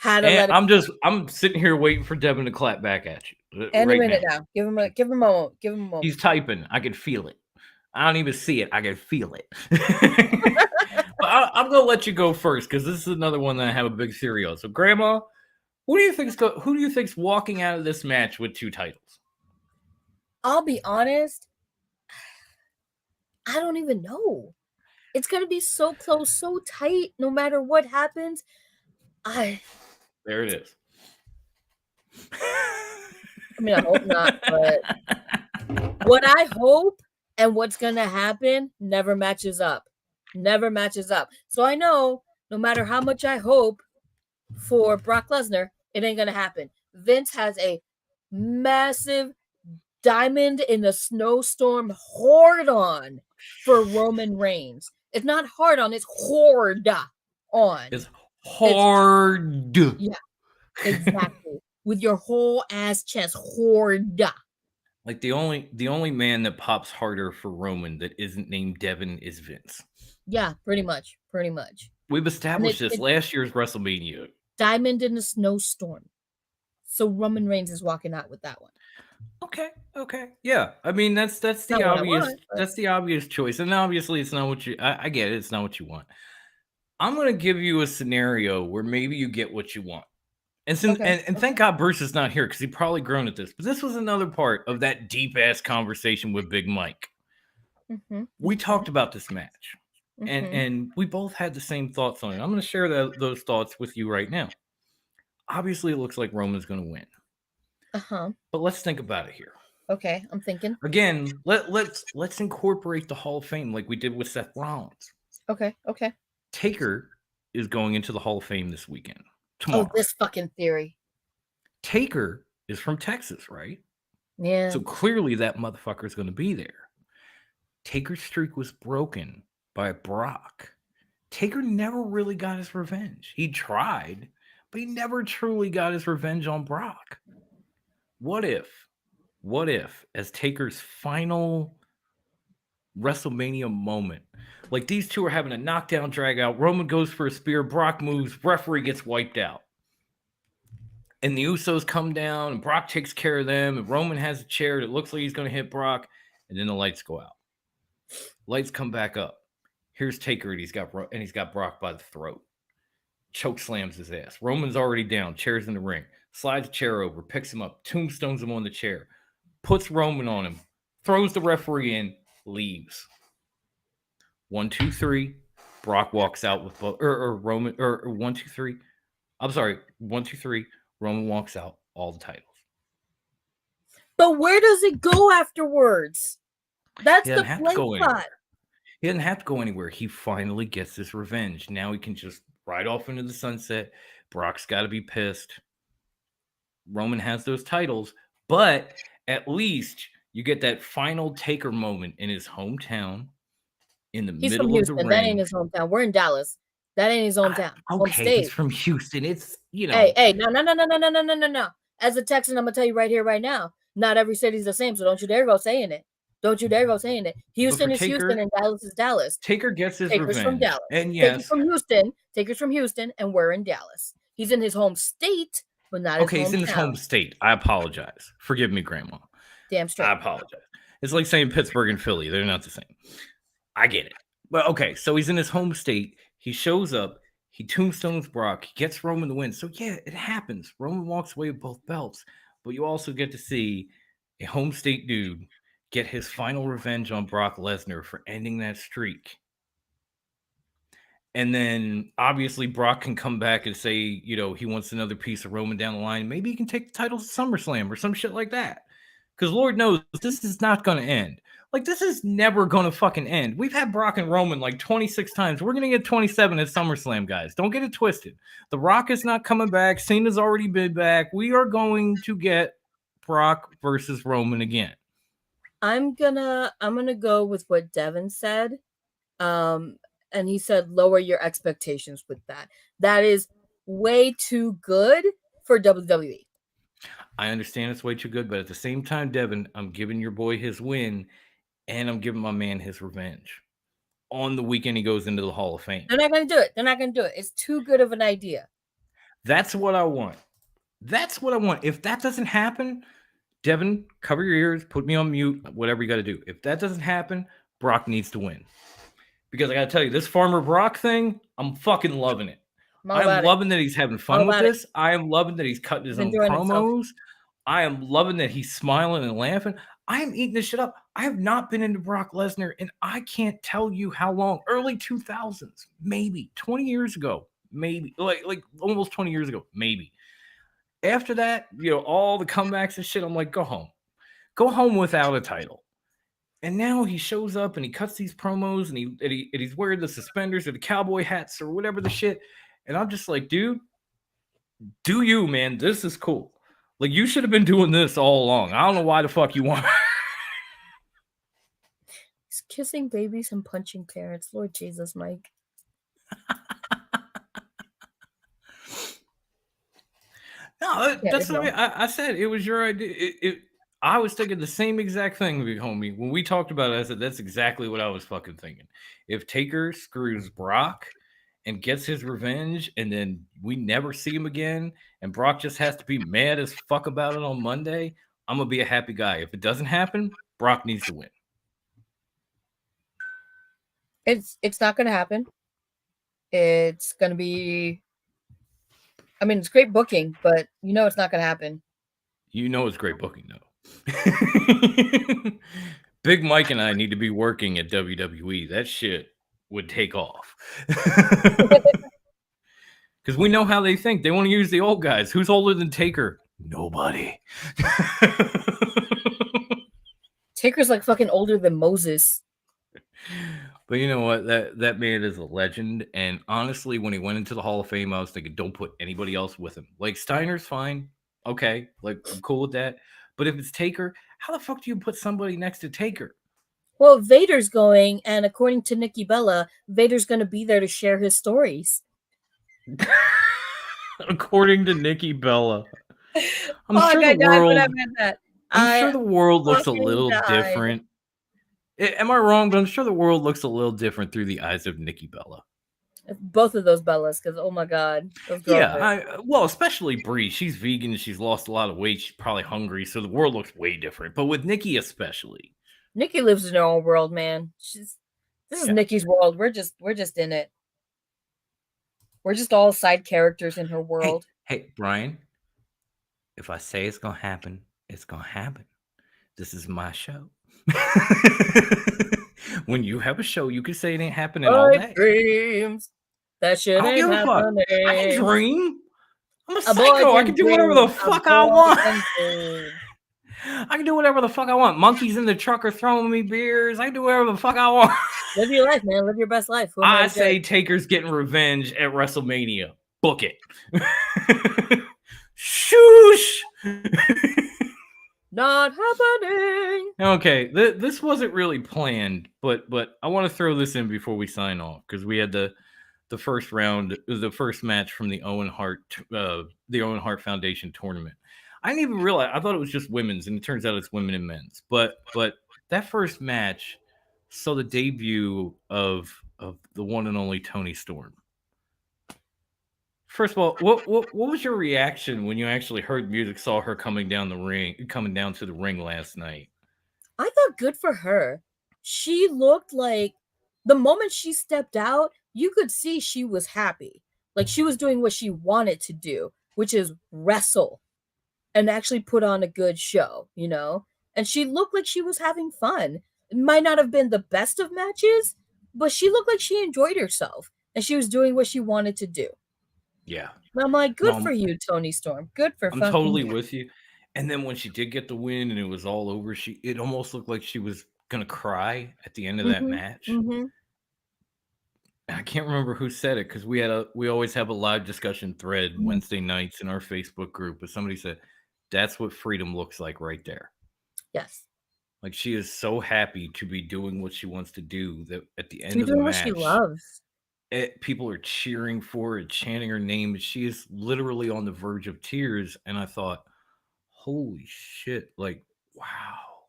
I'm sitting here waiting for Devin to clap back at you. Any minute now. Give him a moment. He's typing. I can feel it. I don't even see it. I can feel it. I'm gonna let you go first because this is another one that I have a big theory on. So, Grandma, who do you think's walking out of this match with 2 titles? I'll be honest, I don't even know. It's gonna be so close, so tight, no matter what happens. There it is. I mean, I hope not, but what I hope and what's gonna happen never matches up. Never matches up. So I know no matter how much I hope for Brock Lesnar, it ain't gonna happen. Vince has a massive diamond in the snowstorm hard on for Roman Reigns. It's not hard on, it's hard on. It's hard. Yeah, exactly. With your whole ass chest hard. Like the only man that pops harder for Roman that isn't named Devin is Vince. Yeah, pretty much. Pretty much. We've established this last year's WrestleMania. Diamond in the snowstorm. So Roman Reigns is walking out with that one. Okay. Yeah. I mean that's the obvious choice. And obviously it's not what you I get it, it's not what you want. I'm gonna give you a scenario where maybe you get what you want. And thank God Bruce is not here because he probably groaned at this. But this was another part of that deep ass conversation with Big Mike. Mm-hmm. We talked about this match. And we both had the same thoughts on it. I'm going to share those thoughts with you right now. Obviously, it looks like Roman's going to win. But let's think about it here. Okay, I'm thinking. Again, let's incorporate the Hall of Fame like we did with Seth Rollins. Okay. Taker is going into the Hall of Fame this weekend. Tomorrow. Oh, this fucking theory. Taker is from Texas, right? Yeah. So clearly that motherfucker is going to be there. Taker's streak was broken by Brock. Taker never really got his revenge. He tried, but he never truly got his revenge on Brock. What if, as Taker's final WrestleMania moment, like these two are having a knockdown drag out, Roman goes for a spear, Brock moves, referee gets wiped out. And the Usos come down and Brock takes care of them, and Roman has a chair that looks like he's going to hit Brock, and then the lights go out. Lights come back up. Here's Taker, and he's got Brock by the throat. Choke slams his ass. Roman's already down. Chair's in the ring. Slides the chair over. Picks him up. Tombstones him on the chair. Puts Roman on him. Throws the referee in. Leaves. 1, 2, 3. Brock walks out with Roman. Or 1, 2, 3. I'm sorry. 1, 2, 3. Roman walks out. All the titles. But where does it go afterwards? That's the play spot. He doesn't have to go anywhere. He finally gets his revenge. Now he can just ride off into the sunset. Brock's got to be pissed. Roman has those titles, but at least you get that final Taker moment in his hometown, in the middle of the ring. That ain't his hometown. We're in Dallas. That ain't his hometown. Okay, he's from Houston. It's, Hey, no. As a Texan, I'm gonna tell you right here, right now. Not every city's the same, so don't you dare go saying it. Houston is Taker, Houston and Dallas is Dallas. Taker gets his Taker's revenge. From Dallas. And yes. Taker's from Houston, and we're in Dallas. He's in his home state, but not his hometown. He's in his home state. I apologize. Forgive me, Grandma. Damn straight. I apologize. It's like saying Pittsburgh and Philly. They're not the same. I get it. But okay, so he's in his home state. He shows up. He tombstones Brock. He gets Roman to win. So yeah, it happens. Roman walks away with both belts. But you also get to see a home state dude get his final revenge on Brock Lesnar for ending that streak. And then obviously Brock can come back and say, he wants another piece of Roman down the line. Maybe he can take the titles to SummerSlam or some shit like that. Because Lord knows this is not going to end. Like, this is never going to fucking end. We've had Brock and Roman like 26 times. We're going to get 27 at SummerSlam, guys. Don't get it twisted. The Rock is not coming back. Cena's already been back. We are going to get Brock versus Roman again. I'm gonna go with what Devin said. And he said lower your expectations with that. That is way too good for WWE. I understand it's way too good, but at the same time, Devin, I'm giving your boy his win, and I'm giving my man his revenge. On the weekend, he goes into the Hall of Fame. They're not going to do it. It's too good of an idea. That's what I want. If that doesn't happen, Devin, cover your ears, put me on mute, whatever you got to do. If that doesn't happen, Brock needs to win. because I gotta tell you, this Farmer Brock thing, I'm fucking loving it. I'm all I about am it. loving that he's having fun All with about it. this. I am loving that he's cutting his He's own enjoying himself. promos. I am loving that he's smiling and laughing. I am eating this shit up. I have not been into Brock Lesnar, and I can't tell you how long. Early 2000s, maybe 20 years ago, maybe like almost 20 years ago, maybe. After that, all the comebacks and shit, I'm like, go home without a title. And now he shows up and he cuts these promos and he's wearing the suspenders or the cowboy hats or whatever the shit. And I'm just like, dude, do you, man? This is cool. Like, you should have been doing this all along. I don't know why the fuck you want. He's kissing babies and punching parents. Lord Jesus, Mike. No, that's what I said. It was your idea. I was thinking the same exact thing, big homie. When we talked about it, I said that's exactly what I was fucking thinking. If Taker screws Brock and gets his revenge, and then we never see him again, and Brock just has to be mad as fuck about it on Monday, I'm gonna be a happy guy. If it doesn't happen, Brock needs to win. It's not gonna happen. It's gonna be. I mean, it's great booking, but it's not gonna happen. It's great booking, though. Big Mike and I need to be working at WWE. That shit would take off. Because we know how they think. They want to use the old guys. Who's older than Taker? Nobody. Taker's like fucking older than Moses. But you know what? That man is a legend. And honestly, when he went into the Hall of Fame, I was thinking, don't put anybody else with him. Like, Steiner's fine. Okay. Like, I'm cool with that. But if it's Taker, how the fuck do you put somebody next to Taker? Well, Vader's going, and according to Nikki Bella, Vader's going to be there to share his stories. According to Nikki Bella. I'm sure the world looks a little different. Am I wrong? But I'm sure the world looks a little different through the eyes of Nikki Bella. Both of those Bellas, because oh my god, those girls well, especially Brie. She's vegan. She's lost a lot of weight. She's probably hungry, so the world looks way different. But with Nikki, especially, Nikki lives in her own world, man. This is Nikki's world. We're just in it. We're just all side characters in her world. Hey, Brian, if I say it's gonna happen, it's gonna happen. This is my show. When you have a show, you can say it ain't happening all day. Dreams. That shit ain't happening. I can dream. I'm a psycho. I can do whatever the fuck I want. I can do whatever the fuck I want. Monkeys in the truck are throwing me beers. I can do whatever the fuck I want. Live your life, man. Live your best life. I say Taker's getting revenge at WrestleMania. Book it. Shoosh. Not happening. Okay, this wasn't really planned, but I want to throw this in before we sign off, because we had the first round, the first match from the Owen Hart Foundation tournament. I didn't even realize. I thought it was just women's, and it turns out it's women and men's. But that first match saw the debut of the one and only Toni Storm. First of all, what was your reaction when you actually heard music, saw her coming down to the ring last night? I thought good for her. She looked like the moment she stepped out, you could see she was happy. Like she was doing what she wanted to do, which is wrestle and actually put on a good show, And she looked like she was having fun. It might not have been the best of matches, but she looked like she enjoyed herself and she was doing what she wanted to do. Yeah. And I'm like, good for you, Toni Storm. Good for I'm totally with you. And then when she did get the win and it was all over, it almost looked like she was gonna cry at the end of that match. Mm-hmm. I can't remember who said it, because we always have a live discussion thread Wednesday nights in our Facebook group, but somebody said that's what freedom looks like right there. Yes. Like she is so happy to be doing what she wants to do that at the end to of the doing match, what she loves. People are cheering for her, chanting her name. She is literally on the verge of tears. And I thought, holy shit, like, wow,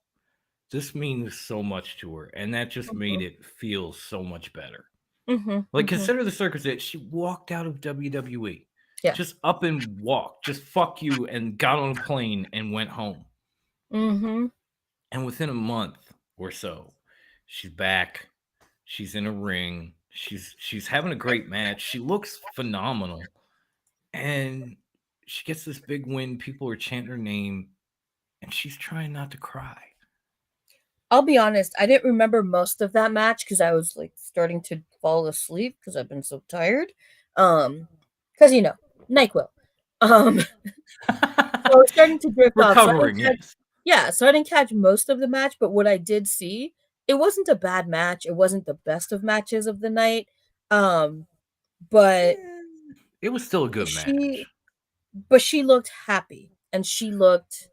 this means so much to her. And that just made it feel so much better. Like, consider the circumstance. She walked out of WWE. Yeah. Just up and walked. Just fuck you, and got on a plane and went home. And within a month or so, she's back. She's in a ring. She's having a great match. She looks phenomenal. And she gets this big win. People are chanting her name, and she's trying not to cry. I'll be honest, I didn't remember most of that match because I was like starting to fall asleep because I've been so tired. Because NyQuil. So I was starting to drift off. Recovering, yes. Yeah, so I didn't catch most of the match, but what I did see, it wasn't a bad match. It wasn't the best of matches of the night. But It was still a good match. But she looked happy, and she looked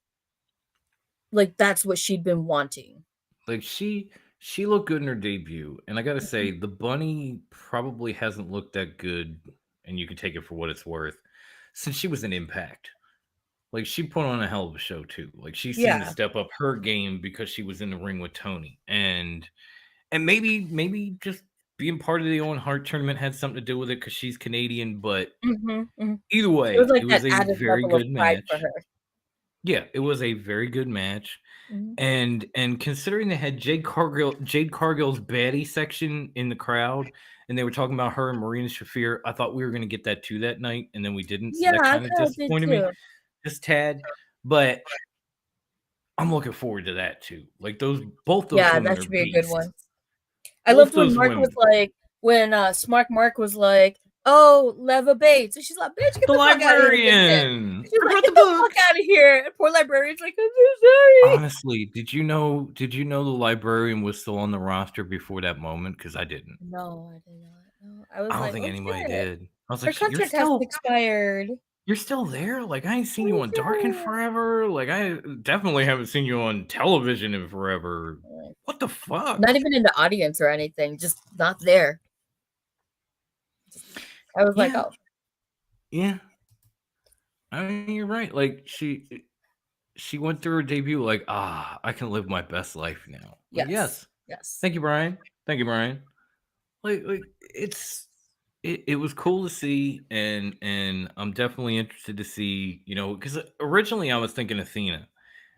like that's what she'd been wanting. Like she looked good in her debut, and I gotta say, the bunny probably hasn't looked that good, and you can take it for what it's worth, since she was in Impact. Like she put on a hell of a show too. Like she seemed to step up her game because she was in the ring with Tony, and maybe just being part of the Owen Hart tournament had something to do with it because she's Canadian. But either way, it was like it was that a very level good of pride match. for her. Yeah, it was a very good match. And considering they had Jade Cargill's baddie section in the crowd, and they were talking about her and Marina Shafir, I thought we were going to get that too that night, and then we didn't. So that kind of disappointed me, just tad. But I'm looking forward to that too. Like both those women that should be a good one. I loved when Mark was like, Smart Mark was like, "Oh, Leva Bates," and she's like, "Bitch, get the fuck out of here!" She's like, "Get the fuck out of here!" And poor librarian's like, "I'm so sorry." Honestly, did you know the librarian was still on the roster before that moment? Because I didn't. No, I did not. No, I was I don't like, think anybody did. I was her like, contract has expired. You're still there? Like, I ain't seen you on Dark in forever. Like, I definitely haven't seen you on television in forever. What the fuck? Not even in the audience or anything. Just not there. I was like, oh. Yeah. I mean, you're right. Like, she went through her debut like, I can live my best life now. Like, yes. Thank you, Brian. Like it was cool to see, and I'm definitely interested to see, because originally I was thinking Athena,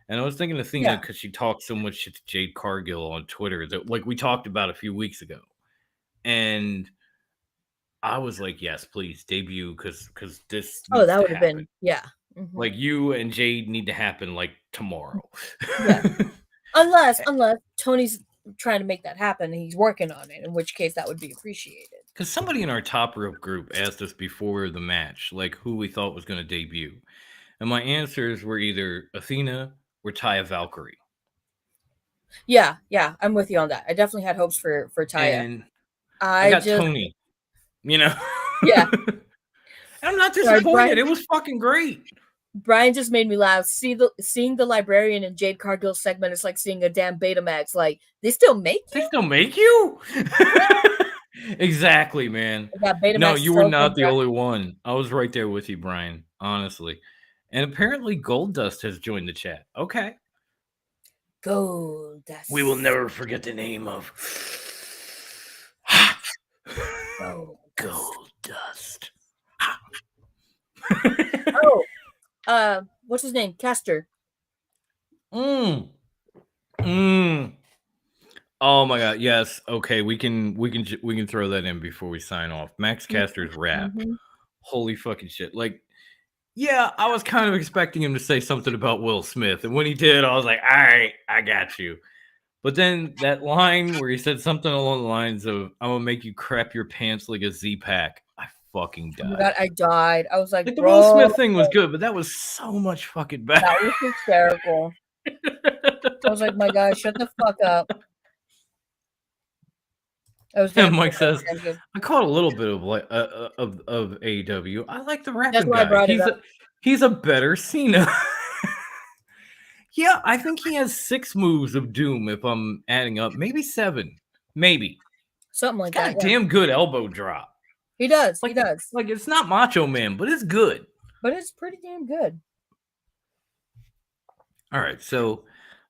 and I was thinking Athena because she talked so much shit to Jade Cargill on Twitter that, like, we talked about a few weeks ago, and I was like, yes, please debut, because this. Oh, that would have been like, you and Jade need to happen like tomorrow. unless Tony's trying to make that happen and he's working on it, in which case that would be appreciated. Because somebody in our top rope group asked us before the match, like, who we thought was going to debut. And my answers were either Athena or Taya Valkyrie. Yeah, I'm with you on that. I definitely had hopes for Taya. And I got Tony, Yeah. I'm not disappointed. Brian, it was fucking great. Brian just made me laugh. Seeing the librarian in Jade Cargill's segment is like seeing a damn Betamax. Like, they still make you? They still make you? Exactly, man. No, you were not the only one. I was right there with you, Brian, honestly. And apparently Goldust has joined the chat. Okay. Goldust. We will never forget the name of Goldust. What's his name? Castor. Oh my god, yes. Okay, we can throw that in before we sign off. Max Caster's rap. Holy fucking shit. Like, yeah, I was kind of expecting him to say something about Will Smith, and when he did, I was like, all right, I got you. But then that line where he said something along the lines of, I'm gonna make you crap your pants like a Z-Pack, I fucking died. Oh my god, I died. I was like, the Will Smith thing was good, but that was so much fucking bad. That was hysterical. I was like, my god, shut the fuck up. And Mike says, I caught a little bit of like of AEW. I like the rapping guy. He's a better Cena. Yeah, I think he has 6 moves of Doom if I'm adding up. Maybe 7. Maybe. Something like that. Got a damn good elbow drop. He does. Like, he does. Like, it's not Macho Man, but it's good. But it's pretty damn good. All right, so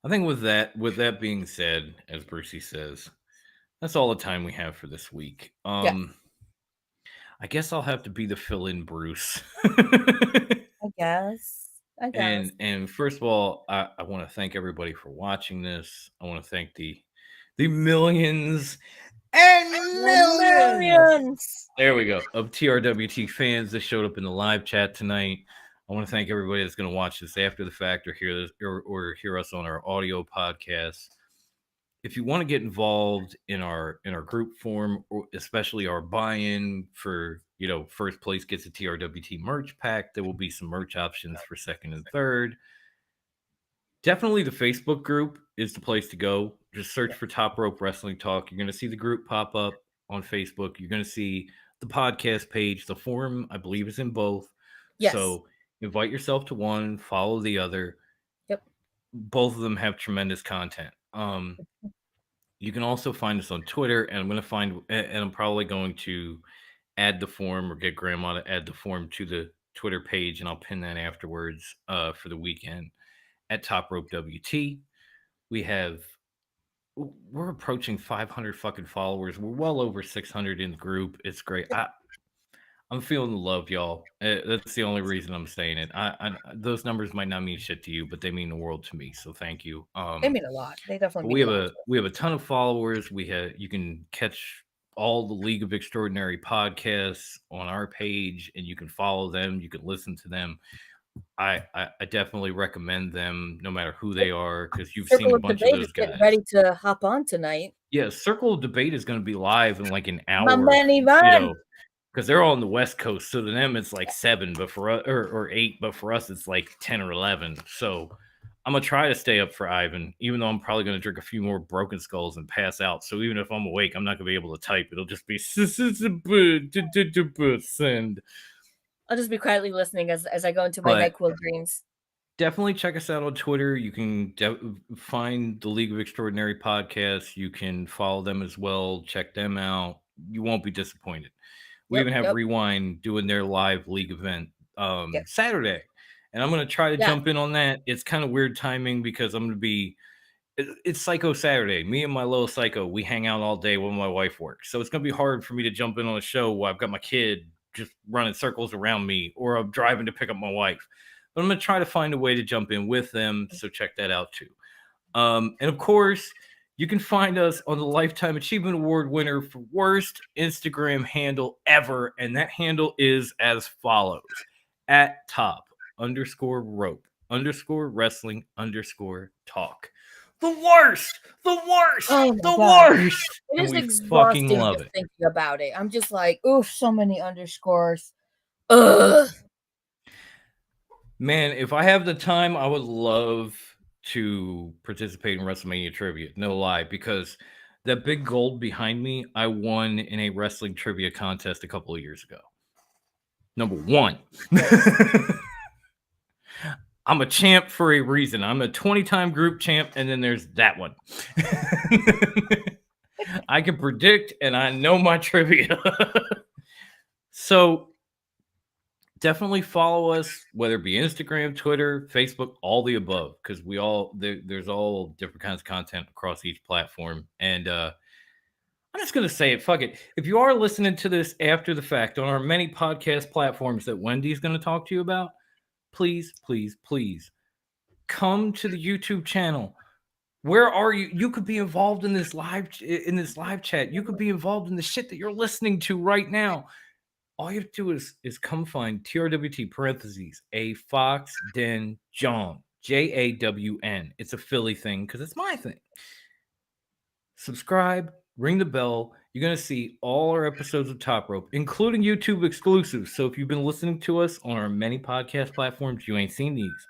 I think with that being said, as Brucey says, that's all the time we have for this week. I guess I'll have to be the fill-in Bruce. I guess. And first of all, I want to thank everybody for watching this. I want to thank the millions and millions. Millions. There we go. Of TRWT fans that showed up in the live chat tonight. I want to thank everybody that's going to watch this after the fact or hear this or hear us on our audio podcast. If you want to get involved in our group forum, or especially our buy-in for, first place gets a TRWT merch pack, there will be some merch options for second and third. Definitely the Facebook group is the place to go. Just search for Top Rope Wrestling Talk. You're going to see the group pop up on Facebook. You're going to see the podcast page. The forum, I believe, is in both. Yes. So invite yourself to one, follow the other. Yep. Both of them have tremendous content. You can also find us on Twitter, and I'm probably going to add the form or get Grandma to add the form to the Twitter page, and I'll pin that afterwards for the weekend at Top Rope WT. We're approaching 500 fucking followers. We're well over 600 in the group. It's great. I'm feeling the love, y'all. That's the only reason I'm saying it. Those numbers might not mean shit to you, but they mean the world to me. So thank you. They mean a lot. They definitely we mean have we have a ton of followers. You can catch all the League of Extraordinary podcasts on our page, and you can follow them. You can listen to them. I definitely recommend them, no matter who they are, because you've seen a bunch of those guys. Getting ready to hop on tonight. Yeah, Circle of Debate is going to be live in like an hour. My man Ivan. Because they're all on the West Coast, so to them it's like 7, but for us, or 8, but for us it's like 10 or 11. So I'm gonna try to stay up for Ivan, even though I'm probably gonna drink a few more Broken Skulls and pass out. So even if I'm awake, I'm not gonna be able to type. It'll just be send. I'll just be quietly listening as I go into my NyQuil dreams. Definitely check us out on Twitter. You can find the League of Extraordinary podcast. You can follow them as well. Check them out. You won't be disappointed. We even have Rewind doing their live league event Saturday. And I'm going to try to jump in on that. It's kind of weird timing because I'm going to be – it's Sycho Saturday. Me and my little Sycho, we hang out all day when my wife works. So it's going to be hard for me to jump in on a show while I've got my kid just running circles around me or I'm driving to pick up my wife. But I'm going to try to find a way to jump in with them. So check that out too. And of course – you can find us on the Lifetime Achievement Award winner for worst Instagram handle ever. And that handle is as follows. At top_rope_wrestling_talk. The worst! Oh the God. worst! It is fucking love just it. Thinking about it. I'm just like, oof, so many underscores. Ugh. Man, if I have the time, I would love to participate in WrestleMania trivia. No lie, because that big gold behind me, I won in a wrestling trivia contest a couple of years ago. Number 1. I'm a champ for a reason. I'm a 20-time group champ, and then there's that one. I can predict, and I know my trivia. So definitely follow us, whether it be Instagram, Twitter, Facebook, all the above, because there's all different kinds of content across each platform. And I'm just going to say it. Fuck it. If you are listening to this after the fact on our many podcast platforms that Wendy's going to talk to you about, please, please, please come to the YouTube channel. Where are you? You could be involved in this live chat. You could be involved in the shit that you're listening to right now. All you have to do is come find TRWT parentheses a Fox Den John JAWN. It's a Philly thing because it's my thing. Subscribe, ring the bell. You're gonna see all our episodes of Top Rope, including YouTube exclusives. So if you've been listening to us on our many podcast platforms, you ain't seen these.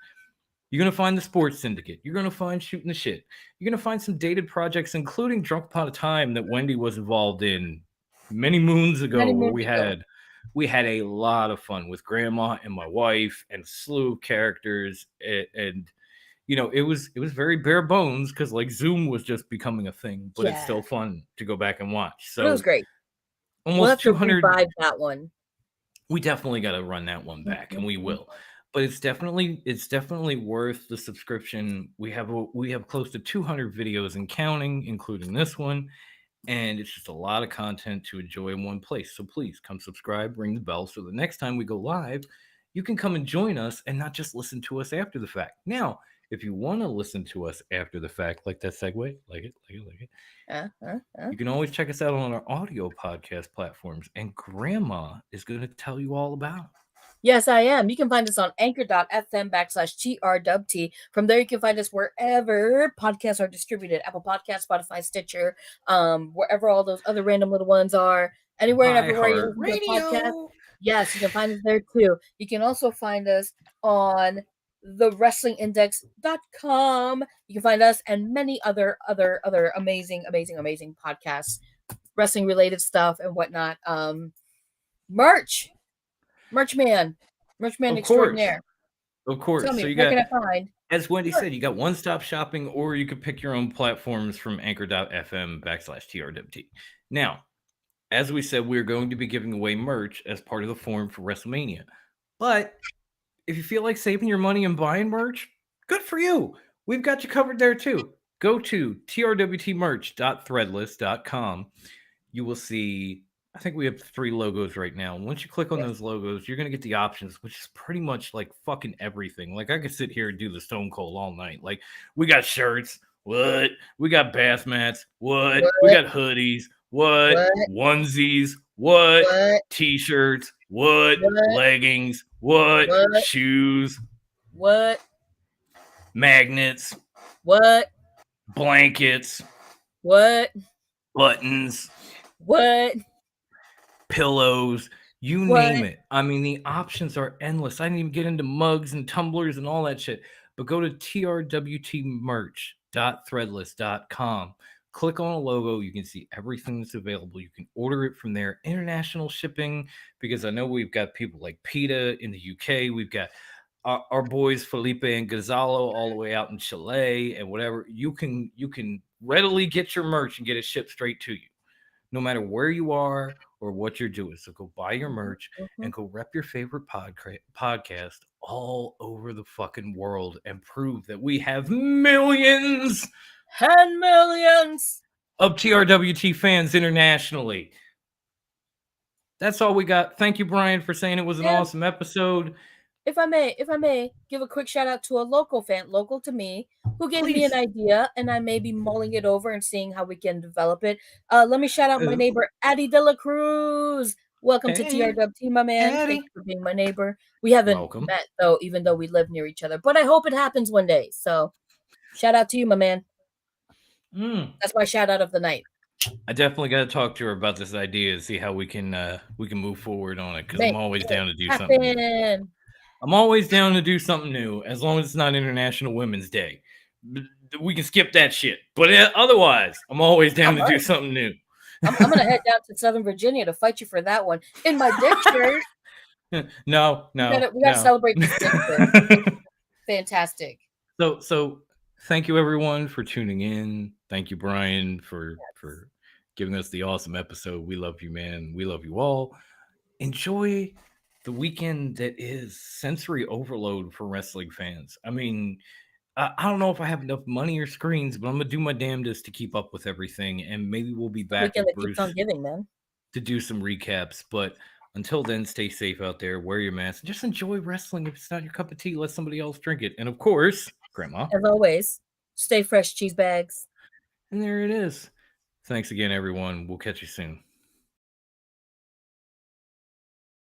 You're gonna find the Sports Syndicate. You're gonna find Shooting the Shit. You're gonna find some dated projects, including Drunk Upon a Time that Wendy was involved in many moons ago, where we had a lot of fun with Grandma and my wife and a slew of characters. And it was very bare bones because like Zoom was just becoming a thing, but it's still fun to go back and watch. So it was great. Almost 200. Revive that one. We definitely got to run that one back, and we will. But it's definitely worth the subscription. We have close to 200 videos and counting, including this one. And it's just a lot of content to enjoy in one place. So please come subscribe, ring the bell, so the next time we go live, you can come and join us and not just listen to us after the fact. Now, If you want to listen to us after the fact, like that segue, like it, you can always check us out on our audio podcast platforms. And Grandma is going to tell you all about it. Yes, I am. You can find us on anchor.fm/TRWT. From there, you can find us wherever podcasts are distributed. Apple Podcasts, Spotify, Stitcher, wherever all those other random little ones are. Anywhere and everywhere you listen to a podcast. Yes, you can find us there too. You can also find us on thewrestlingindex.com. You can find us and many other amazing podcasts, wrestling related stuff and whatnot. Merch man extraordinaire. Of course. Tell me, So you where got, can I find? as Wendy said, you got one-stop shopping, or you could pick your own platforms from anchor.fm/TRWT. Now, as we said, we're going to be giving away merch as part of the form for WrestleMania. But if you feel like saving your money and buying merch, good for you. We've got you covered there too. Go to trwtmerch.threadless.com. You will see, I think we have 3 logos right now. Once you click on those logos, you're going to get the options, which is pretty much like fucking everything. Like I could sit here and do the Stone Cold all night. Like we got shirts. What? We got bath mats. What? We got hoodies. What? Onesies. What? T-shirts. What? Leggings. What? Shoes. What? Magnets. What? Blankets. What? Buttons. What? Pillows. You name it. I mean, the options are endless. I didn't even get into mugs and tumblers and all that shit. But go to trwtmerch.threadless.com. Click on a logo. You can see everything that's available. You can order it from there. International shipping, because I know we've got people like PETA in the UK. We've got our boys Felipe and Gonzalo all the way out in Chile and whatever. You can readily get your merch and get it shipped straight to you, no matter where you are or what you're doing. So go buy your merch and go rep your favorite podcast all over the fucking world and prove that we have millions and millions of TRWT fans internationally. That's all we got. Thank you, Brian, for saying it was an awesome episode. If I may give a quick shout out to a local fan, local to me, who gave me an idea, and I may be mulling it over and seeing how we can develop it. Let me shout out my neighbor, Addie De La Cruz. Welcome to TRWT, my man. Thanks for being my neighbor. We haven't met, though, even though we live near each other. But I hope it happens one day. So, shout out to you, my man. That's my shout out of the night. I definitely got to talk to her about this idea and see how we can move forward on it, because I'm always down to do something new. I'm always down to do something new, as long as it's not International Women's Day. We can skip that shit. But otherwise, I'm always down to do something new. I'm going to head down to Southern Virginia to fight you for that one. In my dick shirt. No. We got to celebrate this dick shirt. Fantastic. So thank you, everyone, for tuning in. Thank you, Brian, for giving us the awesome episode. We love you, man. We love you all. Enjoy the weekend that is sensory overload for wrestling fans. I mean, I don't know if I have enough money or screens, but I'm going to do my damnedest to keep up with everything. And maybe we'll be back with Bruce on giving, man, to do some recaps. But until then, stay safe out there. Wear your mask. Just enjoy wrestling. If it's not your cup of tea, let somebody else drink it. And of course, Grandma, as always, stay fresh, cheese bags. And there it is. Thanks again, everyone. We'll catch you soon.